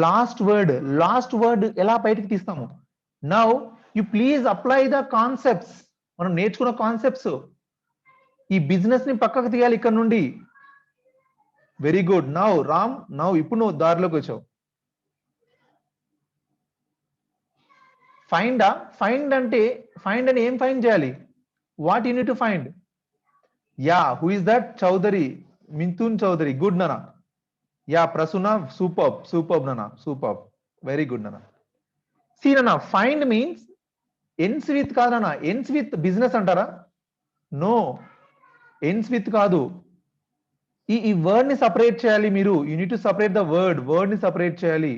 లాస్ట్ వర్డ్ ఎలా బయటికి తీస్తాము? Now you please apply the concepts. మనం నేర్చుకున్న కాన్సెప్ట్స్, ఈ బిజినెస్ ని పక్కకు తీయాలి ఇక్కడ నుండి. Very good. నౌ రామ్, ఇప్పుడు నువ్వు దారిలోకి వచ్చావు. ఫైండ్ అంటే ఫైండ్ అని ఏం ఫైండ్ చేయాలి? What you need to find? Yeah, who is that? Chowdhury, Mithun Chowdhury. Good నానా. యా, ప్రసూన, సూపర్ నానా, సూపర్, వెరీ గుడ్ నానా. సీ నానా, ఫైండ్ మీన్స్ ఎన్స్ విత్ కాదు నానా, ఎన్స్ విత్ బిజినెస్ అంటారా? నో, ఎన్స్ విత్ కాదు. ఈ వర్డ్ ని సపరేట్ చేయాలి మీరు. You need to separate the word ని సపరేట్ చేయాలి.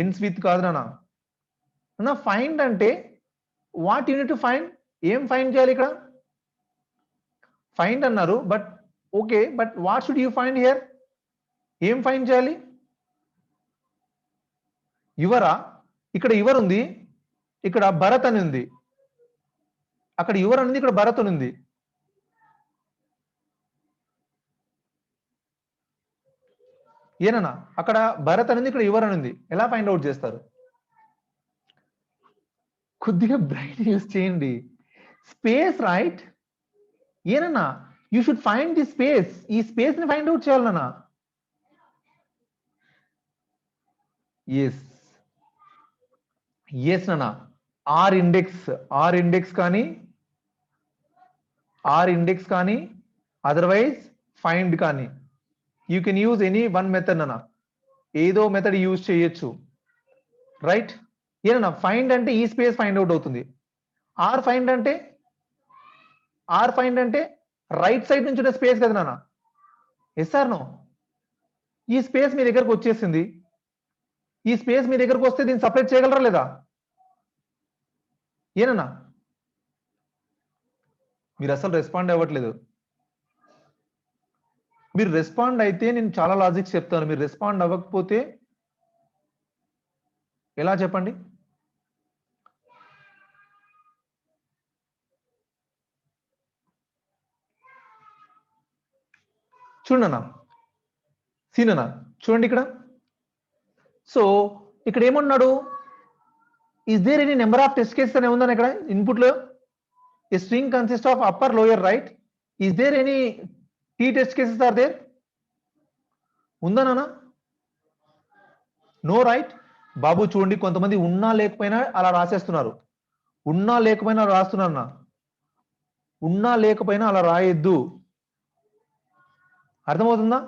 ఎన్స్ విత్ కాదు నానా. ఫైండ్ అంటే what you need to find? ఏం ఫైండ్ చేయాలి ఇక్కడ? ఫైండ్ అన్నారు, but okay, but what should you find here? ఏం ఫైండ్ చేయాలి? యువరా? ఇక్కడ యువర్ ఉంది, ఇక్కడ భరత్ అని ఉంది. అక్కడ యువర్ అనేది, ఇక్కడ భరత్ అని ఉంది. ఏనన్నా, అక్కడ భరత్ అనేది, ఇక్కడ యువర్ అని ఉంది. ఎలా ఫైండ్ అవుట్ చేస్తారు? కొద్దిగా బ్రైన్ యూస్ చేయండి. Space, right? ఏనన్నా, you should find the space. ఈ స్పేస్ ని ఫైండ్ అవుట్ చేయాలన్నా. ఎస్ నాన్న. ఆర్ ఇండెక్స్ కానీ అదర్వైజ్ ఫైండ్ కానీ, you can use any one method నాన్న. ఏదో మెథడ్ యూజ్ చేయొచ్చు, రైట్? ఏనా ఫైండ్ అంటే ఈ స్పేస్ ఫైండ్ అవుట్ అవుతుంది. ఆర్ ఫైండ్ అంటే రైట్ సైడ్ నుంచి ఉన్న స్పేస్ కదా నాన్న. Yes or no? ఈ స్పేస్ మీ దగ్గరకు వచ్చేసింది. ఈ స్పేస్ మీ దగ్గరకు వస్తే దీన్ని సపరేట్ చేయగలరా లేదా? ఏనన్నా? మీరు అసలు రెస్పాండ్ అవ్వట్లేదు. మీరు రెస్పాండ్ అయితే నేను చాలా లాజిక్స్ చెప్తాను. మీరు రెస్పాండ్ అవ్వకపోతే ఎలా చెప్పండి? చూడన్నా, సీనన్నా చూడండి ఇక్కడ. సో ఇక్కడ ఏమన్నాడు? Is there any number of test cases అనే ఉందని ఇక్కడ ఇన్పుట్ లో. A string consist of upper lower right. Is there any T test cases are there? ఉందా నాన్న? No right. బాబు చూడండి, కొంతమంది ఉన్నా లేకపోయినా అలా రాసేస్తున్నారు. ఉన్నా లేకపోయినా రాస్తున్నా. ఉన్నా లేకపోయినా అలా రాయొద్దు. అర్థమవుతుందా?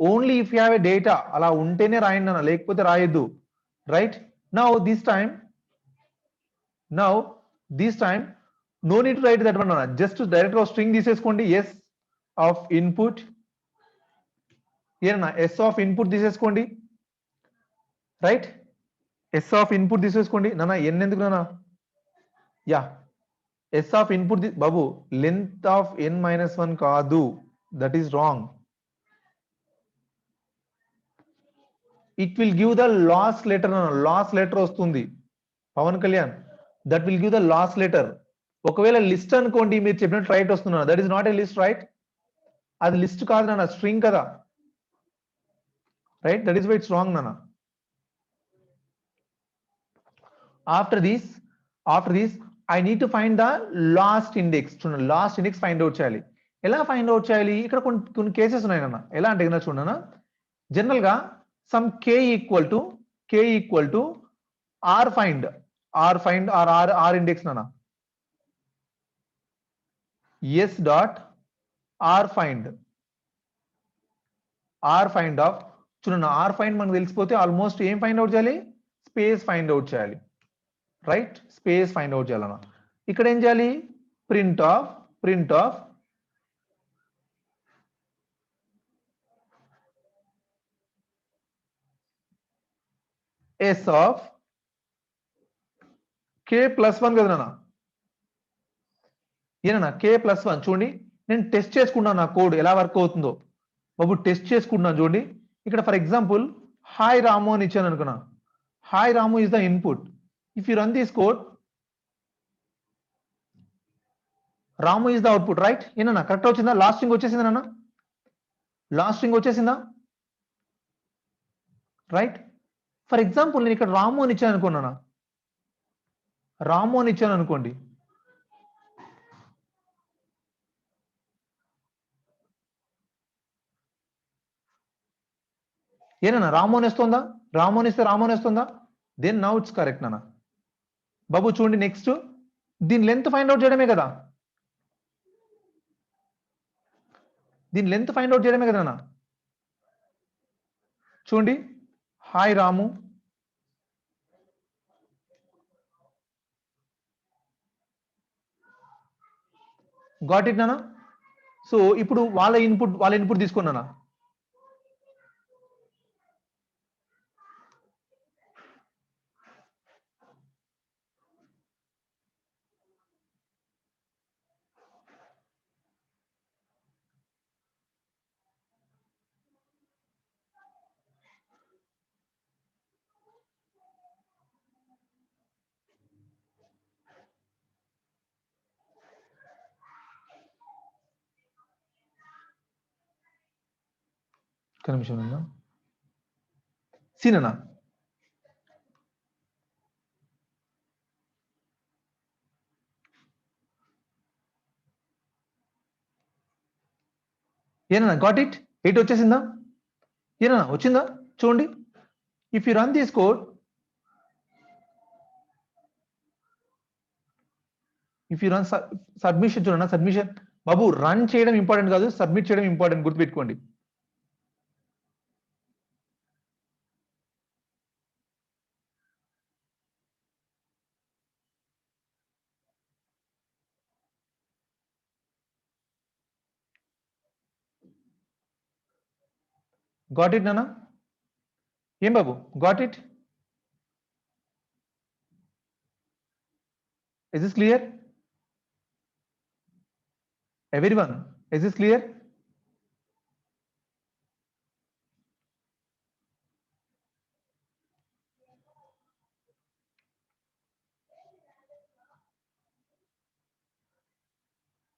Only if you have a data అలా ఉంటేనే రాయండి అన్న, లేకపోతే రాయొద్దు. Right? Now this time no need to write that one అన్న. జస్ట్ డైరెక్ట్ గా స్ట్రింగ్ తీసేసుకోండి. ఎస్ ఆఫ్ ఇన్పుట్, ఏనా ఎస్ ఆఫ్ ఇన్పుట్ తీసేసుకోండి. రైట్? ఎస్ ఆఫ్ ఇన్పుట్ తీసేసుకోండి. నాన్న ఎన్ ఎందుకు నాన్న? యా, ఎస్ ఆఫ్ ఇన్పుట్ బాబు లెంత్ ఆఫ్ n-1 కాదు, that is wrong. It will give the last letter అన్న. లాస్ట్ లెటర్ వస్తుంది Pavan Kalyan, that will give the last letter. ఒకవేళ లిస్ట్ అనుకోండి, మీరు చెప్పినట్టు రైట్ వస్తున్నా, that is not a list right. అది లిస్ట్ కాదు నాన్న, స్ట్రింగ్ కదా. Right? That is why it's wrong నాన్న. After this I need to find the last index. చూడండి, లాస్ట్ ఇండెక్స్ ఫైండ్ అవుట్ చేయాలి. ఎలా ఫైండ్ అవుట్ చేయాలి? ఇక్కడ కొన్ని కేసెస్ ఉన్నాయి నాన్న. ఎలా అంటే కదా చూడన్నా, జనరల్ గా sum k equal to R find R index నాన్న. S dot R find of. చూడండి, ఆర్ ఫైండ్ మనకు తెలిసిపోతే ఆల్మోస్ట్ ఏం ఫైండ్ అవుట్ చేయాలి? స్పేస్ ఫైండ్ అవుట్ చేయాలి. రైట్? స్పేస్ ఫైండ్ అవుట్ చేయాలన్న. ఇక్కడ ఏం చేయాలి? Print of yes of k+1 కదా నాన్న. ఏనా k+1. చూడండి, నేను టెస్ట్ చేసుకున్నాను నా కోడ్ ఎలా వర్క్ అవుతుందో. బాబు టెస్ట్ చేసుకుంటున్నాను చూడండి. ఇక్కడ ఫర్ ఎగ్జాంపుల్ హాయ్ రాము అని ఇచ్చాను అనుకున్నా. Hi Ramu is the input. If you run this code, Ramu is the output. Right? ఏనా కరెక్ట్ వచ్చిందా? లాస్ట్ స్ట్రింగ్ వచ్చేసిందా నాన్న? లాస్ట్ స్ట్రింగ్ వచ్చేసిందా? రైట్? ఫర్ ఎగ్జాంపుల్ నేను ఇక్కడ రాము అని ఇచ్చాను అనుకున్నానా. రాము అని ఇచ్చాను అనుకోండి. ఏనా రాము అని వస్తుందా? రాము అని ఇస్తే రాము అని వస్తుందా? దెన్ నౌ ఇట్స్ కరెక్ట్ నాన్న. బాబు చూడండి, నెక్స్ట్ దీని లెంత్ ఫైండ్ అవుట్ చేయడమే కదా. దీని లెంత్ ఫైండ్ అవుట్ చేయడమే కదా నాన్న. చూడండి, హాయ్ రాము, గాట్ ఇట్ నాన్న. సో ఇప్పుడు వాళ్ళ ఇన్పుట్ తీసుకున్నానా. ఒక్క నిమిషం ఉందా. సీనన్నా, ఏనా గాట్ ఇట్. 8 వచ్చేసిందా? ఏనా వచ్చిందా? చూడండి, if you run this code, if you run submission, చూడన్నా సబ్మిషన్. బాబు రన్ చేయడం ఇంపార్టెంట్ కాదు, సబ్మిట్ చేయడం ఇంపార్టెంట్, గుర్తుపెట్టుకోండి. Got it, Nana? Em Babu, got it? Is this clear? Everyone, is this clear?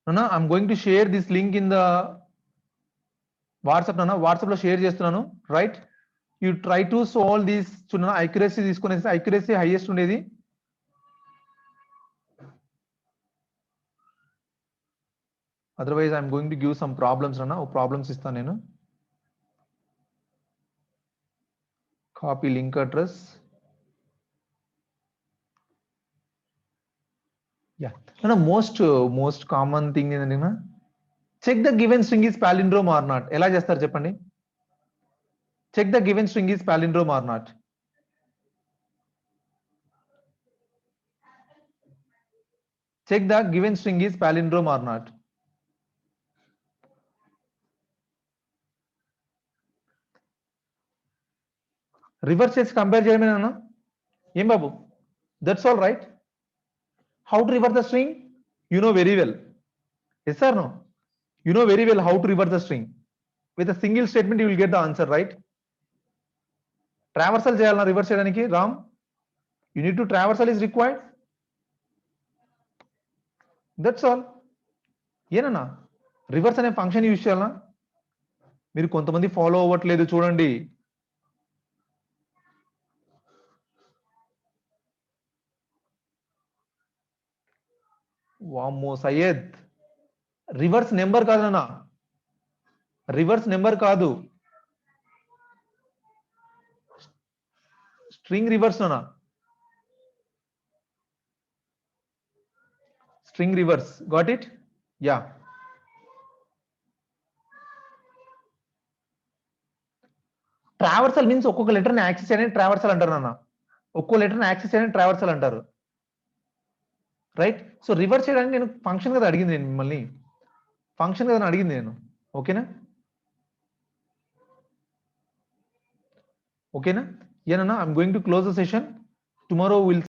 Nana, I'm going to share this link in the WhatsApp. Nana, WhatsApp lo share చేస్తున్నాను, right? You try to solve this. చూడనా accuracy తీసుకునేసి accuracy highest ఉండేది. Otherwise I'm going to give some problems. Nana, problems ఇస్తాను నేను. Copy link address. Yeah. Nana, most common thing ఏంటంటే నా check the given string is palindrome or not. ఎలా చేస్తారు చెప్పండి? Check the given string is palindrome or not. Check the given string is palindrome or not. Reverse చేసి compare చేయమేనా ఏం బాబు? That's all right. How to reverse the string? You know very well. Yes or no? You know very well how to reverse the string. With a single statement you will get the answer, right? Traversal చేయాలన్నా reverse చేయడానికి Ram? You need to traversal is required. That's all. ఏనన్నా reverse అనే function use చేయాలన్నా? మీరు కొంతమంది follow అవ్వట్లేదు చూడండి. వామ్మో సయ్యద్, రివర్స్ నెంబర్ కాదు నాన్న, రివర్స్ నెంబర్ కాదు, స్ట్రింగ్ రివర్స్ నాన్న, string reverse. Got it? Yeah. Traversal means ఒక్కొక్క లెటర్ ని యాక్సెస్ చేయడానికి ట్రావర్సల్ అంటారు నాన్న. ఒక్కో లెటర్ ని యాక్సెస్ చేయడానికి ట్రావర్సల్ అంటారు, రైట్? సో రివర్స్ చేయడానికి నేను ఫంక్షన్ కదా అడిగింది, నేను మిమ్మల్ని ఫంక్షన్ కదా అడిగింది నేను. ఓకేనా? ఓకేనా? ఏనన్నా I'm going to close the session. Tomorrow will